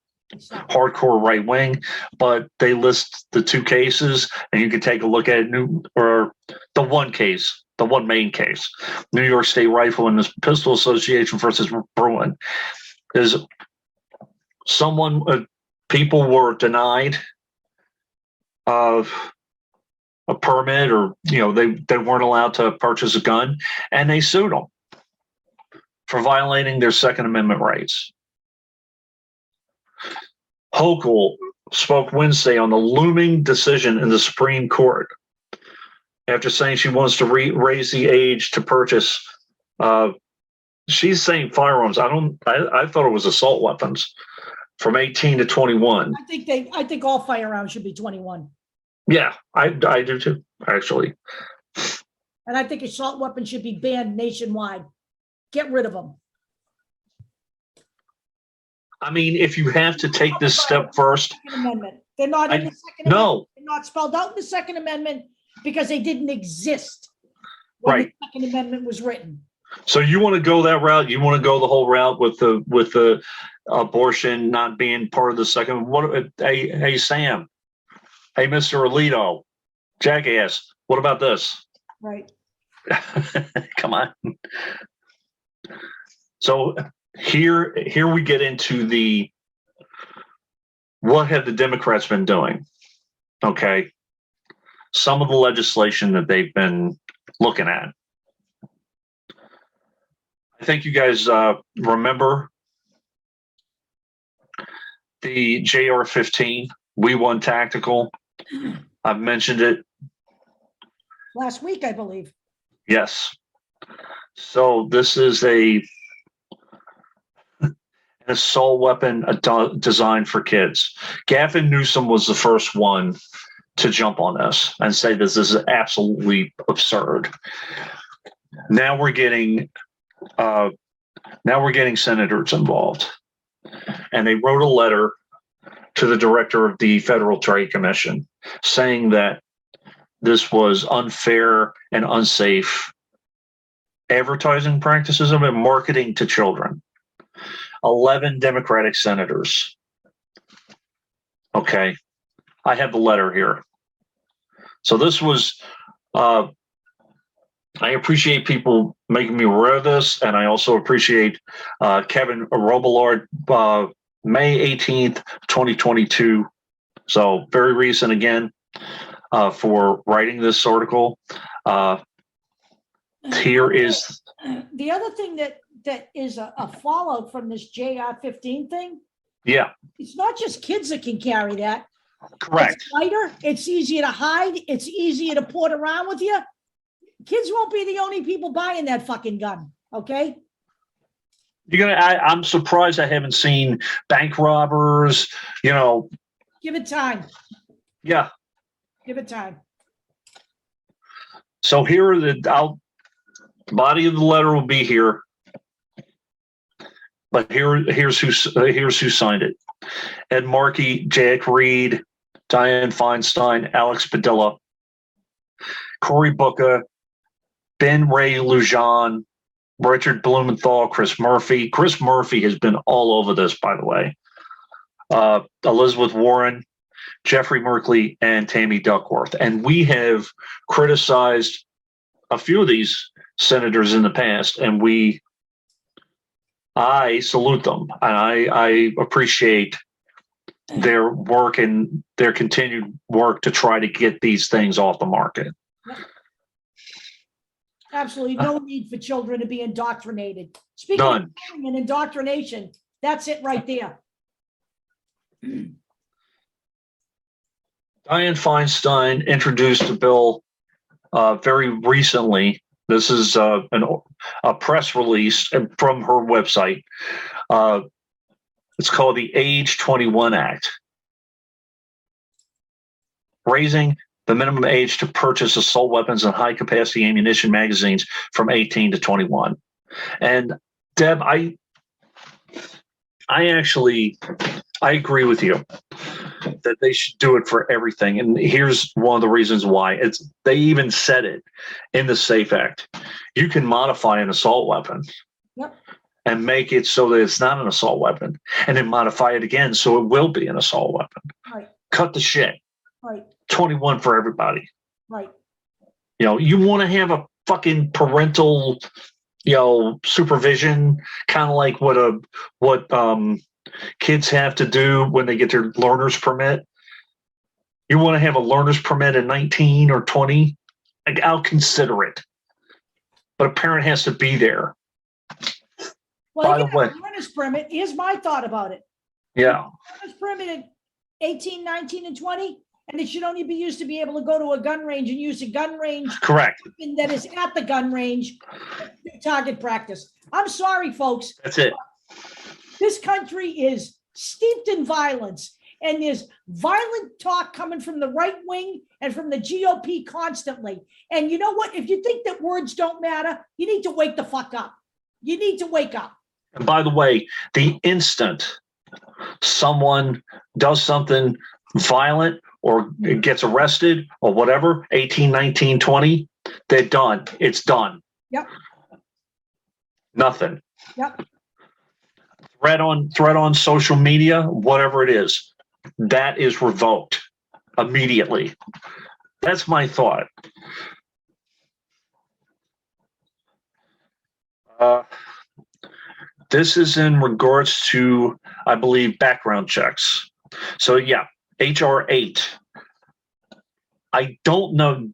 hardcore right wing, but they list the two cases, and you can take a look at it. Or the one case, the one main case, New York State Rifle and Pistol Association versus Bruin, is people were denied of a permit, or they weren't allowed to purchase a gun, and they sued them for violating their Second Amendment rights. Hochul spoke Wednesday on the looming decision in the Supreme Court after saying she wants to raise the age to purchase. She's saying firearms. I thought it was assault weapons from 18 to 21. I think all firearms should be 21. Yeah, I do too, actually. And I think assault weapons should be banned nationwide. Get rid of them. I mean, if you have to take this step first. Second Amendment. They're not in the Second Amendment. No. They're not spelled out in the Second Amendment because they didn't exist when Right. the Second Amendment was written. So you want to go that route? You want to go the whole route with the abortion not being part of the second? Hey Sam, hey Mr. Alito, jackass, what about this? Right. Come on. So here we get into what have the Democrats been doing? Okay, some of the legislation that they've been looking at. I think you guys remember the JR-15. We won tactical. I've mentioned it Last week, I believe. Yes. So this is an assault weapon designed for kids. Gavin Newsom was the first one to jump on this and say this is absolutely absurd. Now we're getting senators involved, and they wrote a letter to the director of the Federal Trade Commission saying that this was unfair and unsafe advertising practices and marketing to children. 11 Democratic senators. Okay, I have the letter here. So this was, I appreciate people making me aware of this, and I also appreciate Kevin Robillard, May 18th, 2022. So very recent again. For writing this article. Here is the other thing that is a fallout from this JR-15 thing. Yeah, it's not just kids that can carry that. Correct. It's lighter. It's easier to hide. It's easier to port around with you. Kids won't be the only people buying that fucking gun. Okay. I'm surprised I haven't seen bank robbers. Give it time. Yeah. Give it time. So here are the body of the letter will be here, but here's who signed it: Ed Markey, Jack Reed, Dianne Feinstein, Alex Padilla, Cory Booker, Ben Ray Lujan, Richard Blumenthal, Chris Murphy. Chris Murphy has been all over this, by the way. Elizabeth Warren, Jeffrey Merkley, and Tammy Duckworth. And we have criticized a few of these senators in the past, and I salute them, and I appreciate their work and their continued work to try to get these things off the market. Absolutely no need for children to be indoctrinated. Speaking None. of children and indoctrination, that's it right there. Dianne Feinstein introduced a bill very recently. This is a press release from her website. It's called the Age 21 Act, raising the minimum age to purchase assault weapons and high-capacity ammunition magazines from 18 to 21. And Deb, I agree with you that they should do it for everything. And here's one of the reasons why. They even said it in the SAFE Act. You can modify an assault weapon. Yep. And make it so that it's not an assault weapon, and then modify it again so it will be an assault weapon. Right. Cut the shit. Right. 21 for everybody. Right. You know, you want to have a fucking parental, supervision, kind of like what kids have to do when they get their learner's permit. You want to have a learner's permit at 19 or 20? I'll consider it. But a parent has to be there. Well, By you the can way, have a learner's permit. Here's my thought about it. yeah. Learner's permit at 18, 19, and 20, and it should only be used to be able to go to a gun range and use a gun range Correct. that is at the gun range target practice. I'm sorry, folks. That's it. This country is steeped in violence, and there's violent talk coming from the right wing and from the GOP constantly. And you know what? If you think that words don't matter, you need to wake the fuck up. You need to wake up. And by the way, the instant someone does something violent or gets arrested or whatever, 18, 19, 20, they're done. It's done. Yep. Nothing. Yep. Threat on social media, whatever it is, that is revoked immediately. That's my thought. This is in regards to, I believe, background checks. So yeah, HR 8. I don't know,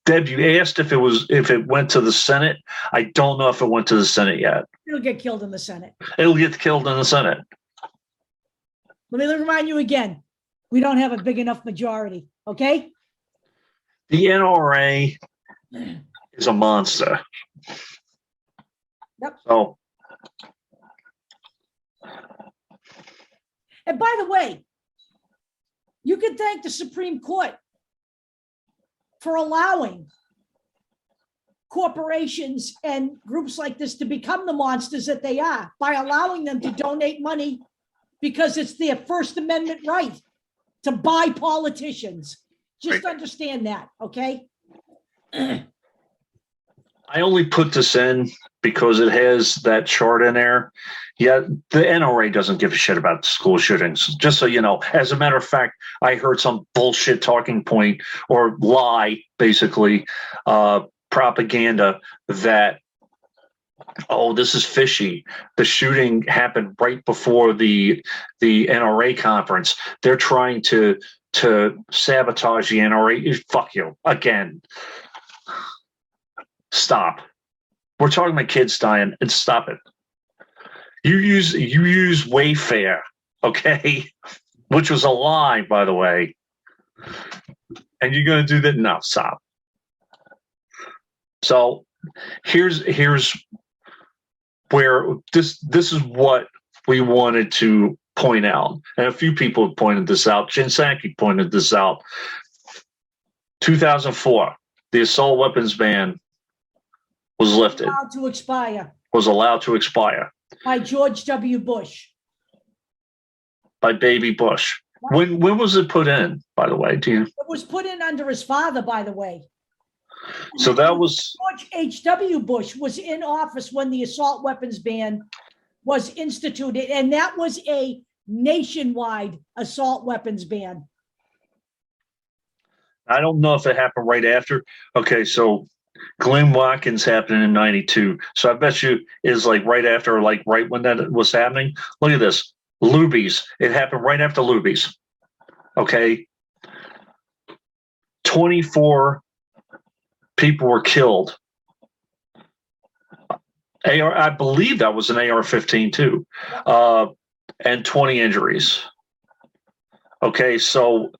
Deb, you asked if it went to the Senate. I don't know if it went to the Senate yet. It'll get killed in the Senate. It'll get killed in the Senate. Let me remind you again, we don't have a big enough majority, okay? The NRA is a monster. Yep. So, and by the way, you can thank the Supreme Court for allowing corporations and groups like this to become the monsters that they are by allowing them to donate money because it's their First Amendment right to buy politicians. Just understand that, okay? I only put this in because it has that chart in there. Yeah, the NRA doesn't give a shit about school shootings, just so you know. As a matter of fact, I heard some bullshit talking point or lie, basically, propaganda that, oh, this is fishy. The shooting happened right before the NRA conference. They're trying to sabotage the NRA. Fuck you. Again. Stop. We're talking about kids dying, and stop it. You use Wayfair, okay? Which was a lie, by the way. And you're going to do that? No, stop. So here's where this is what we wanted to point out. And a few people have pointed this out. Jen Psaki pointed this out. 2004, the assault weapons ban was lifted. Was allowed to expire. By George W. Bush. By baby Bush. When was it put in, by the way? Do you? It was put in under his father, by the way. So that was, George H.W. Bush was in office when the assault weapons ban was instituted, and that was a nationwide assault weapons ban. I don't know if it happened right after. Okay, so Glenn Watkins happened in 92. So I bet you is like right after, or like right when that was happening. Look at this. Luby's. It happened right after Luby's. Okay. 24 people were killed. I believe that was an AR-15 too. And 20 injuries. Okay, so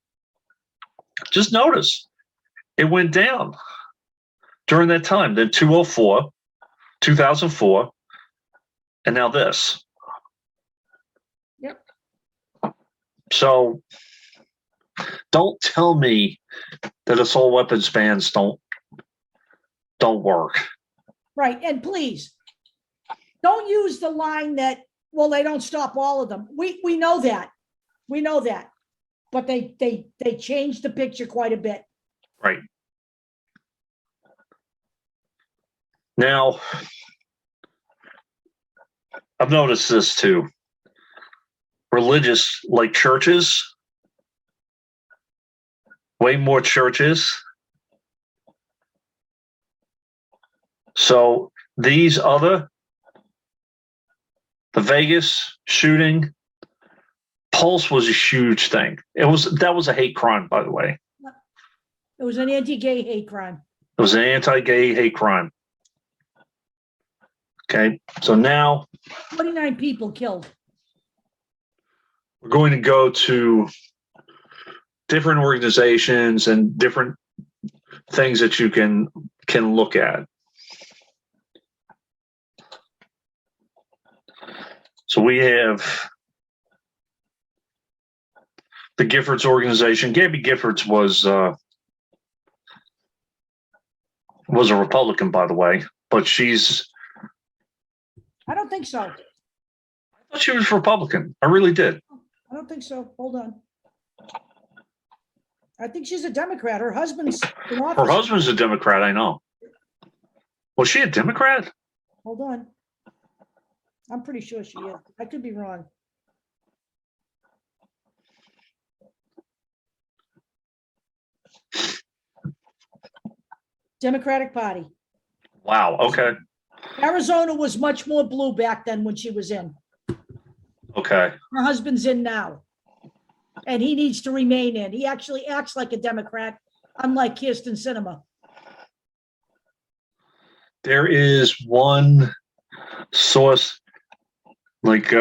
just notice it went down during that time. Then 2004, and now this. Yep. So don't tell me that assault weapons bans don't work. Right, and please don't use the line that, well, they don't stop all of them. We know that. We know that. But they changed the picture quite a bit. Right. Now, I've noticed this too. Religious, like churches, way more churches. So these other, the Vegas shooting, Pulse was a huge thing. That was a hate crime, by the way. It was an anti-gay hate crime. It was an anti-gay hate crime. Okay, so now 29 people killed. we're going to go to different organizations and different things that you can look at. So we have the Giffords organization. Gabby Giffords was a Republican, by the way, but I don't think so. I thought she was Republican. I really did. I don't think so. Hold on. I think she's a Democrat. Her husband's in office. Her husband's a Democrat, I know. Was she a Democrat? Hold on. I'm pretty sure she is. I could be wrong. Democratic Party. Wow, okay. Arizona was much more blue back then when she was in. Okay. Her husband's in now. And he needs to remain in. He actually acts like a Democrat, unlike Kirsten Sinema. There is one source, like,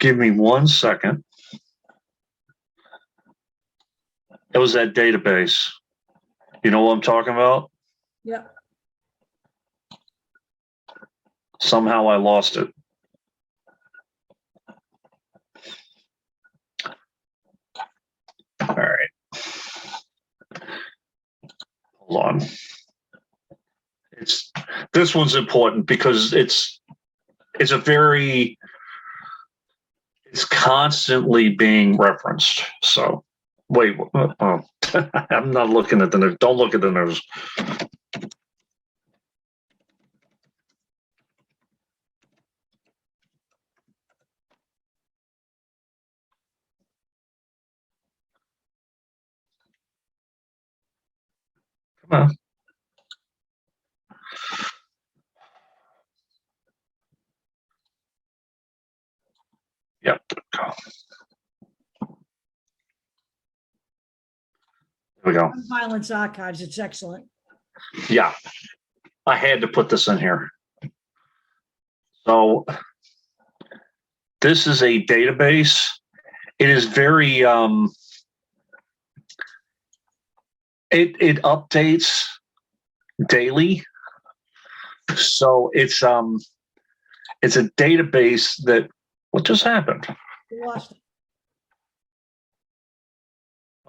give me 1 second. It was that database. You know what I'm talking about? Yeah. Somehow I lost it. All right. Hold on. This one's important because it's constantly being referenced. So wait, oh, I'm not looking at the news. Don't look at the news. Come on. Yep. There we go. Violence Archives. It's excellent. Yeah. I had to put this in here. So this is a database. It is very it updates daily. So it's a database that what just happened? We lost it.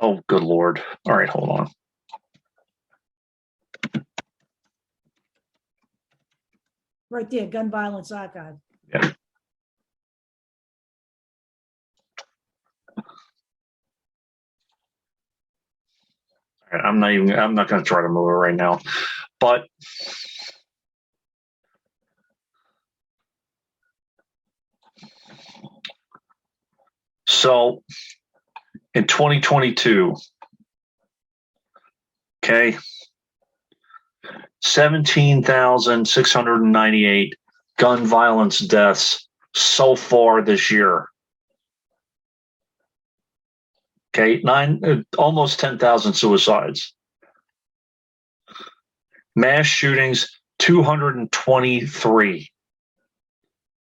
Oh, good Lord. All right, hold on. Right there, Gun Violence Archive. Yeah. All it. I'm not going to try to move it right now. But so in 2022, okay, 17,698 gun violence deaths so far this year. Okay, almost 10,000 suicides. Mass shootings, 223.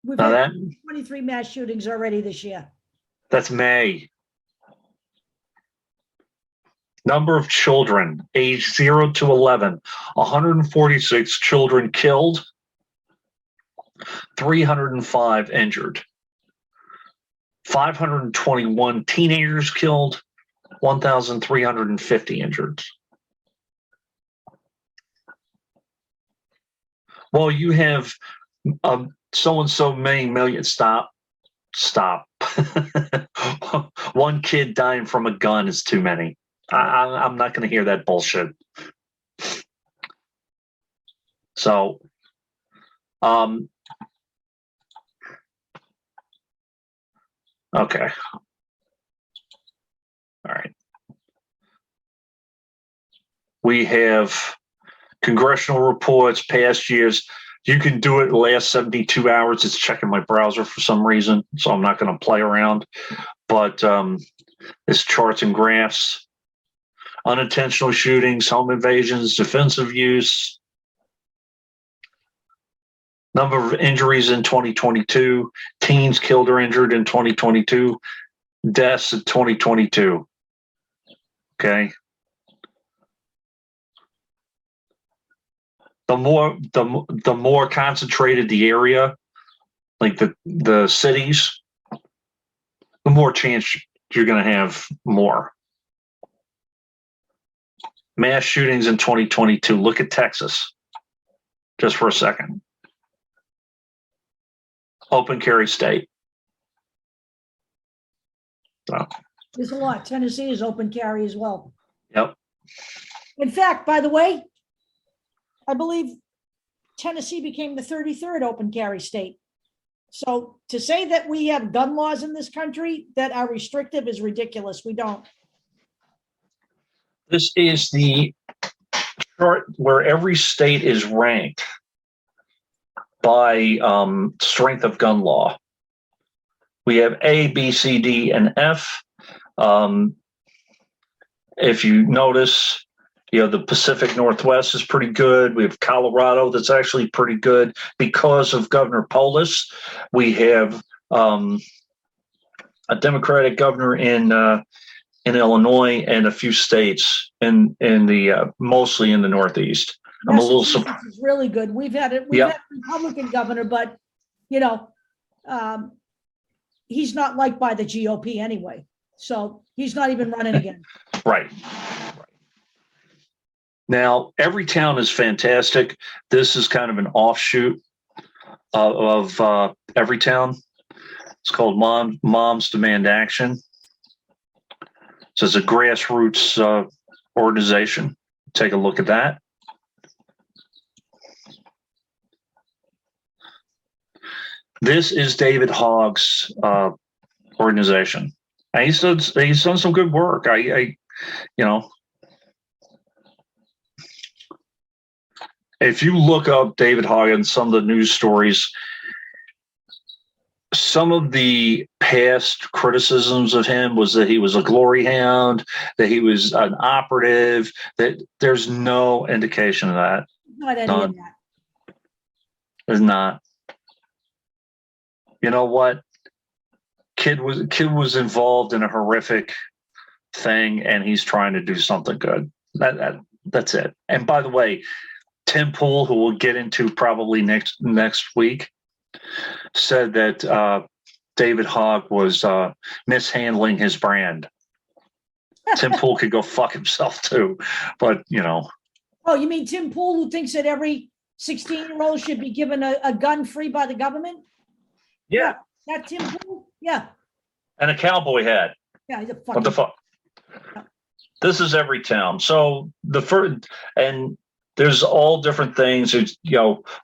We've Now had 23 mass shootings already this year. That's May. Number of children aged 0 to 11, 146 children killed, 305 injured. 521 teenagers killed, 1,350 injured. Well, you have so and so many million. Stop. One kid dying from a gun is too many. I'm not going to hear that bullshit. So, okay. All right. We have congressional reports, past years. You can do it in the last 72 hours. It's checking my browser for some reason, so I'm not going to play around. But it's charts and graphs. Unintentional shootings, home invasions, defensive use. Number of injuries in 2022. Teens killed or injured in 2022. Deaths in 2022. Okay. The more concentrated the area, like the cities, the more chance you're going to have more. Mass shootings in 2022. Look at Texas, just for a second. Open carry state. So. There's a lot. Tennessee is open carry as well. Yep. In fact, by the way, I believe Tennessee became the 33rd open carry state. So to say that we have gun laws in this country that are restrictive is ridiculous. We don't. This is the chart where every state is ranked by strength of gun law. We have A, B, C, D, and F. If you notice, the Pacific Northwest is pretty good. We have Colorado that's actually pretty good because of Governor Polis. We have a Democratic governor in Illinois and a few states in the mostly in the Northeast. I'm a little surprised. It's really good. We've had a Republican governor, but he's not liked by the GOP anyway. So he's not even running again. Right. Now, every town is fantastic. This is kind of an offshoot of every town. It's called Moms Demand Action. So it's a grassroots organization. Take a look at that. This is David Hogg's organization. And he's done some good work. If you look up David Hogg and some of the news stories, some of the past criticisms of him was that he was a glory hound, that he was an operative, that there's no indication of that. Not any of that. There's not. You know what? Kid was involved in a horrific thing, and he's trying to do something good. That's it. And by the way, Tim Pool, who we'll get into probably next week, said that David Hogg was mishandling his brand. Tim Pool could go fuck himself too, but Oh, you mean Tim Pool, who thinks that every 16-year-old should be given a gun free by the government? Yeah. That Tim Pool? Yeah. And a cowboy hat. Yeah, he's a fucking. What the fuck? this is every town. So the first, and there's all different things. There's,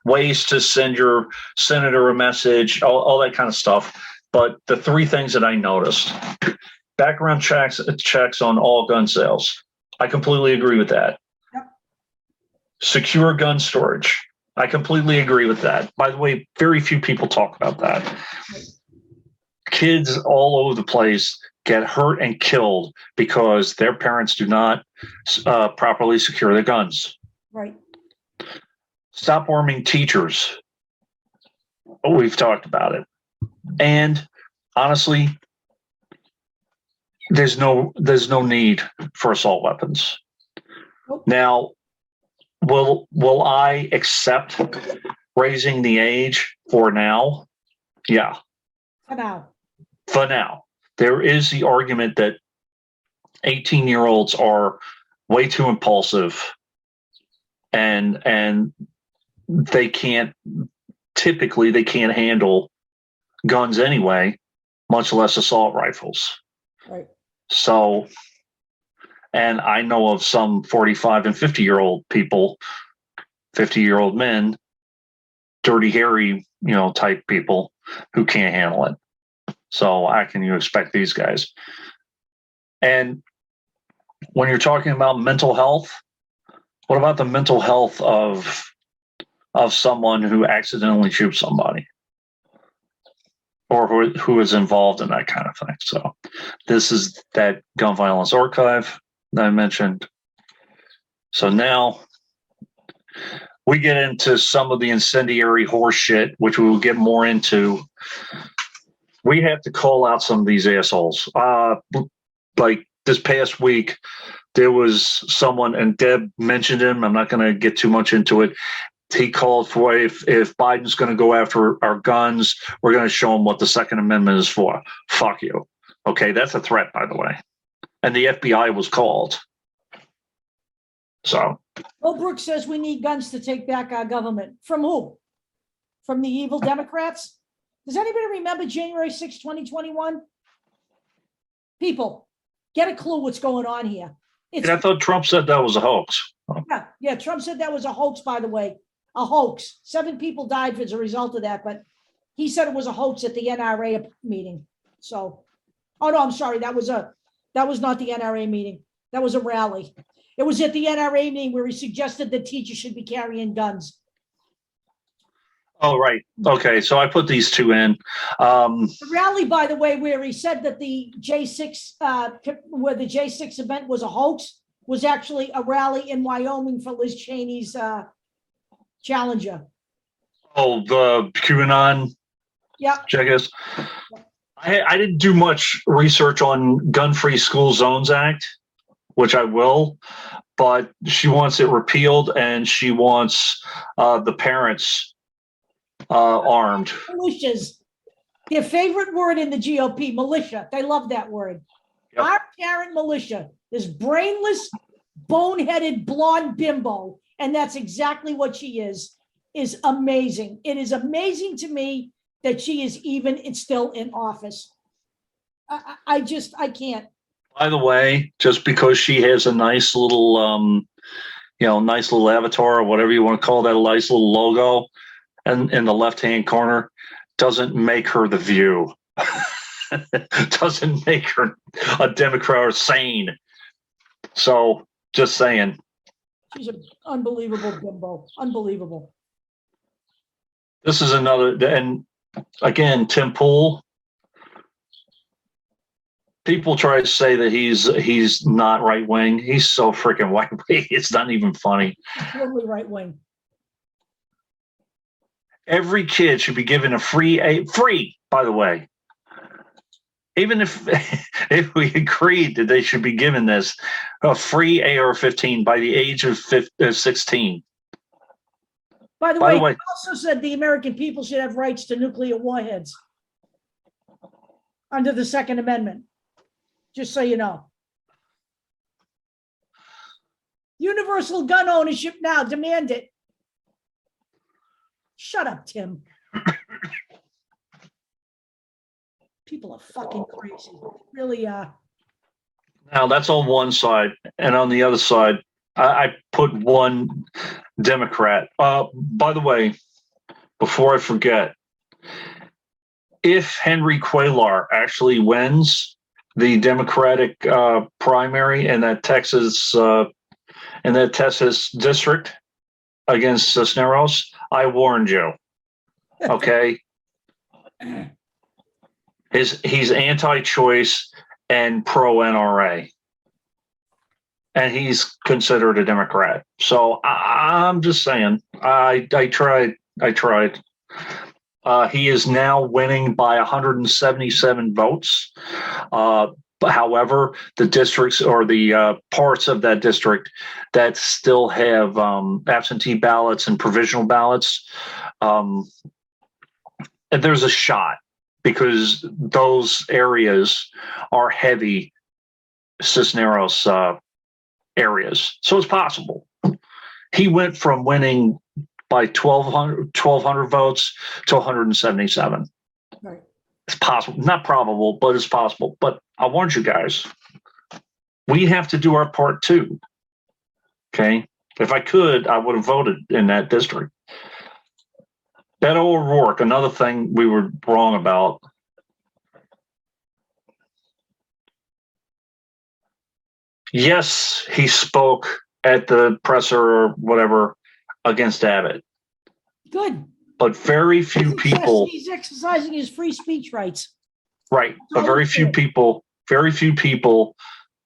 ways to send your senator a message, all that kind of stuff. But the three things that I noticed: background checks on all gun sales. I completely agree with that. Yep. Secure gun storage. I completely agree with that. By the way, very few people talk about that. Right. Kids all over the place get hurt and killed because their parents do not properly secure their guns. Right. Stop arming teachers. We've talked about it. And honestly, there's no need for assault weapons. Nope. Now, will I accept raising the age for now? Yeah. For now. For now. There is the argument that 18-year-olds are way too impulsive and they can't handle guns anyway, much less assault rifles. Right. So, and I know of some 45 and 50-year-old people, 50-year-old men, dirty, hairy, type people who can't handle it. So how can you expect these guys? And when you're talking about mental health, what about the mental health of someone who accidentally shoots somebody or who is involved in that kind of thing? So this is that gun violence archive that I mentioned. So now we get into some of the incendiary horse shit, which we will get more into. We have to call out some of these assholes. Like this past week, there was someone, and Deb mentioned him. I'm not going to get too much into it. He called for if Biden's going to go after our guns, we're going to show him what the Second Amendment is for. Fuck you. Okay, that's a threat, by the way. And the FBI was called. So. Bill Brooks says we need guns to take back our government. From who? From the evil Democrats? Does anybody remember January 6, 2021? People, get a clue what's going on here. I thought Trump said that was a hoax. Yeah, Trump said that was a hoax, by the way. A hoax. 7 people died as a result of that, but he said it was a hoax at the NRA meeting. So, oh no, I'm sorry. That was not the NRA meeting. That was a rally. It was at the NRA meeting where he suggested that teachers should be carrying guns. Oh, right. Okay, so I put these two in. The rally, by the way, where he said that the J6, where the J6 event was a hoax, was actually a rally in Wyoming for Liz Cheney's challenger. Oh, the QAnon. Yeah. Checkers. I didn't do much research on Gun-Free School Zones Act, which I will, but she wants it repealed and she wants the parents armed. Militias. Their favorite word in the GOP, militia. They love that word. Yep. Our parent militia, this brainless, boneheaded, blonde bimbo, and that's exactly what she is amazing. It is amazing to me that she is even still in office. I can't. By the way, just because she has a nice little, nice little avatar or whatever you want to call that, a nice little logo, and in the left-hand corner, doesn't make her the View. Doesn't make her a Democrat or sane. So, just saying. She's an unbelievable bimbo. Unbelievable. This is another, and again, Tim Pool. People try to say that he's not right wing. He's so freaking right wing. It's not even funny. Totally right wing. Every kid should be given a free, by the way. Even if we agreed that they should be given this, a free AR-15 by the age of 16. By the way, he also said the American people should have rights to nuclear warheads under the Second Amendment. Just so you know. Universal gun ownership now. Demand it. Shut up, Tim. People are fucking crazy. Really are. Now that's on one side, and on the other side, I put one Democrat. By the way, before I forget, if Henry Cuellar actually wins the Democratic primary in that Texas district against Cisneros, I warned you. Okay, he's anti-choice and pro-NRA, and he's considered a Democrat. So I'm just saying, I tried. He is now winning by 177 votes. However, the districts or the parts of that district that still have absentee ballots and provisional ballots, and there's a shot because those areas are heavy Cisneros areas. So it's possible. He went from winning by 1,200 votes to 177. Right. It's possible, not probable, but it's possible. But I warned you guys, we have to do our part too. Okay. If I could, I would have voted in that district. Beto O'Rourke, another thing we were wrong about. Yes, he spoke at the presser or whatever against Abbott. Good. But very few people. He's exercising his free speech rights. Right. But very few people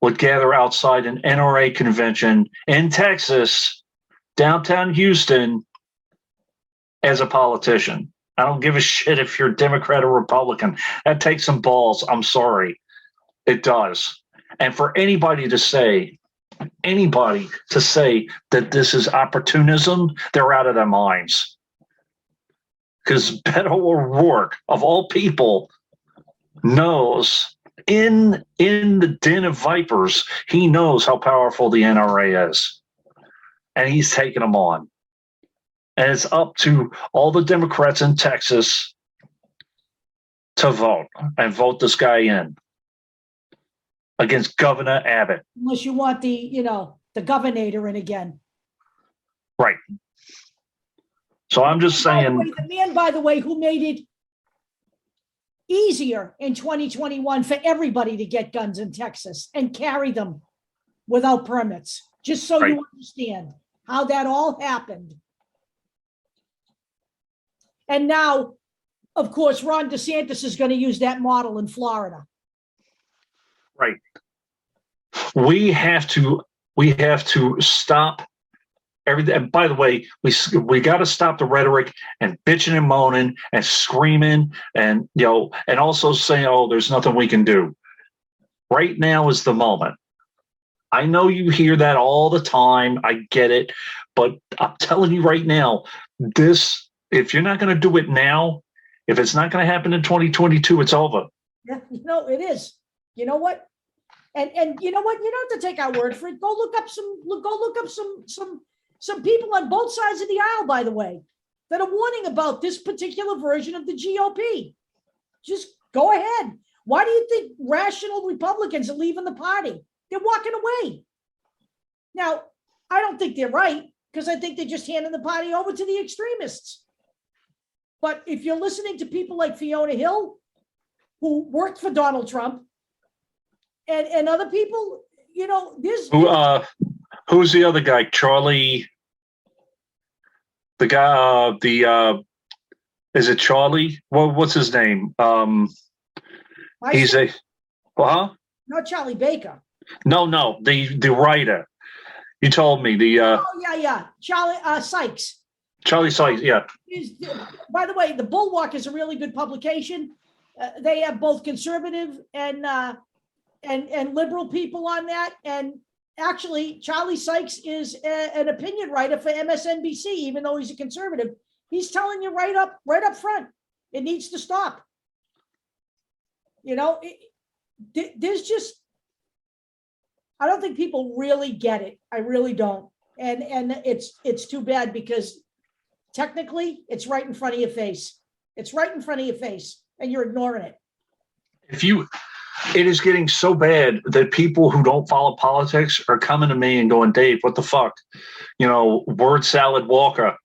would gather outside an NRA convention in Texas, downtown Houston, as a politician. I don't give a shit if you're Democrat or Republican. That takes some balls. I'm sorry. It does. And for anybody to say that this is opportunism, they're out of their minds. Because Beto O'Rourke, of all people, knows in the den of vipers, he knows how powerful the NRA is. And he's taking them on. And it's up to all the Democrats in Texas to vote and vote this guy in against Governor Abbott. Unless you want the governor in again. Right. So I'm just saying. The man, by the way, who made it easier in 2021 for everybody to get guns in Texas and carry them without permits, just so you understand how that all happened. And now, of course, Ron DeSantis is going to use that model in Florida. Right. We have to stop everything. And by the way, we got to stop the rhetoric and bitching and moaning and screaming and and also saying, "Oh, there's nothing we can do." Right now is the moment. I know you hear that all the time. I get it, but I'm telling you right now, if you're not going to do it now, if it's not going to happen in 2022, it's over. Yeah, it is. You know what? And you know what? You don't have to take our word for it. Go look up some people on both sides of the aisle, by the way, that are warning about this particular version of the GOP. Just go ahead. Why do you think rational Republicans are leaving the party? They're walking away. Now, I don't think they're right, because I think they're just handing the party over to the extremists. But if you're listening to people like Fiona Hill, who worked for Donald Trump, and other people, there's who's the other guy? Charlie, the guy, is it Charlie? What's his name? He's not Charlie Baker. No, the writer. You told me Charlie Sykes. Charlie Sykes, yeah. By the way, The Bulwark is a really good publication. They have both conservative and liberal people on that. And actually, Charlie Sykes is an opinion writer for MSNBC, even though he's a conservative. He's telling you right up front, it needs to stop. There's just, I don't think people really get it. I really don't. And it's too bad, because technically it's right in front of your face. It's right in front of your face, and you're ignoring it. It is getting so bad that people who don't follow politics are coming to me and going, Dave, what the fuck? Word salad Walker,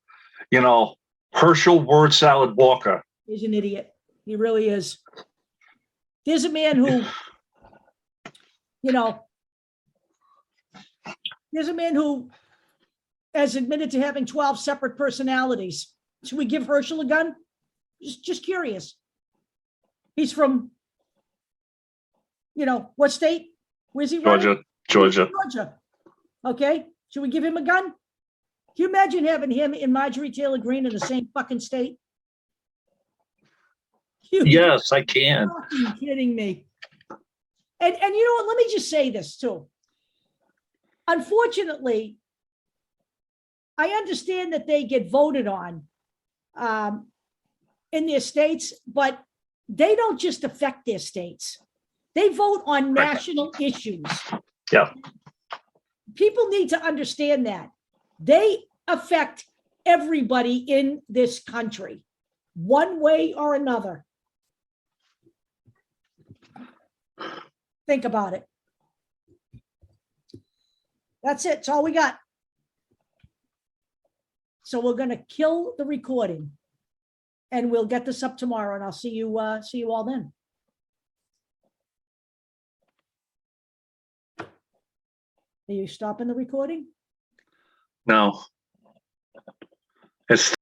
Herschel word salad Walker. He's an idiot. He really is. There's a man who, has admitted to having 12 separate personalities. Should we give Herschel a gun? Just curious. He's from, what state? Where's he running? Georgia. Georgia. Okay. Should we give him a gun? Can you imagine having him and Marjorie Taylor Greene in the same fucking state? Yes, I can. Fucking kidding me. And you know what? Let me just say this too. Unfortunately, I understand that they get voted on in their states, but they don't just affect their states. They vote on national issues. Yeah. People need to understand that. They affect everybody in this country, one way or another. Think about it. That's it. That's all we got. So we're going to kill the recording, and we'll get this up tomorrow, and I'll see you all then. Are you stopping the recording? No. It's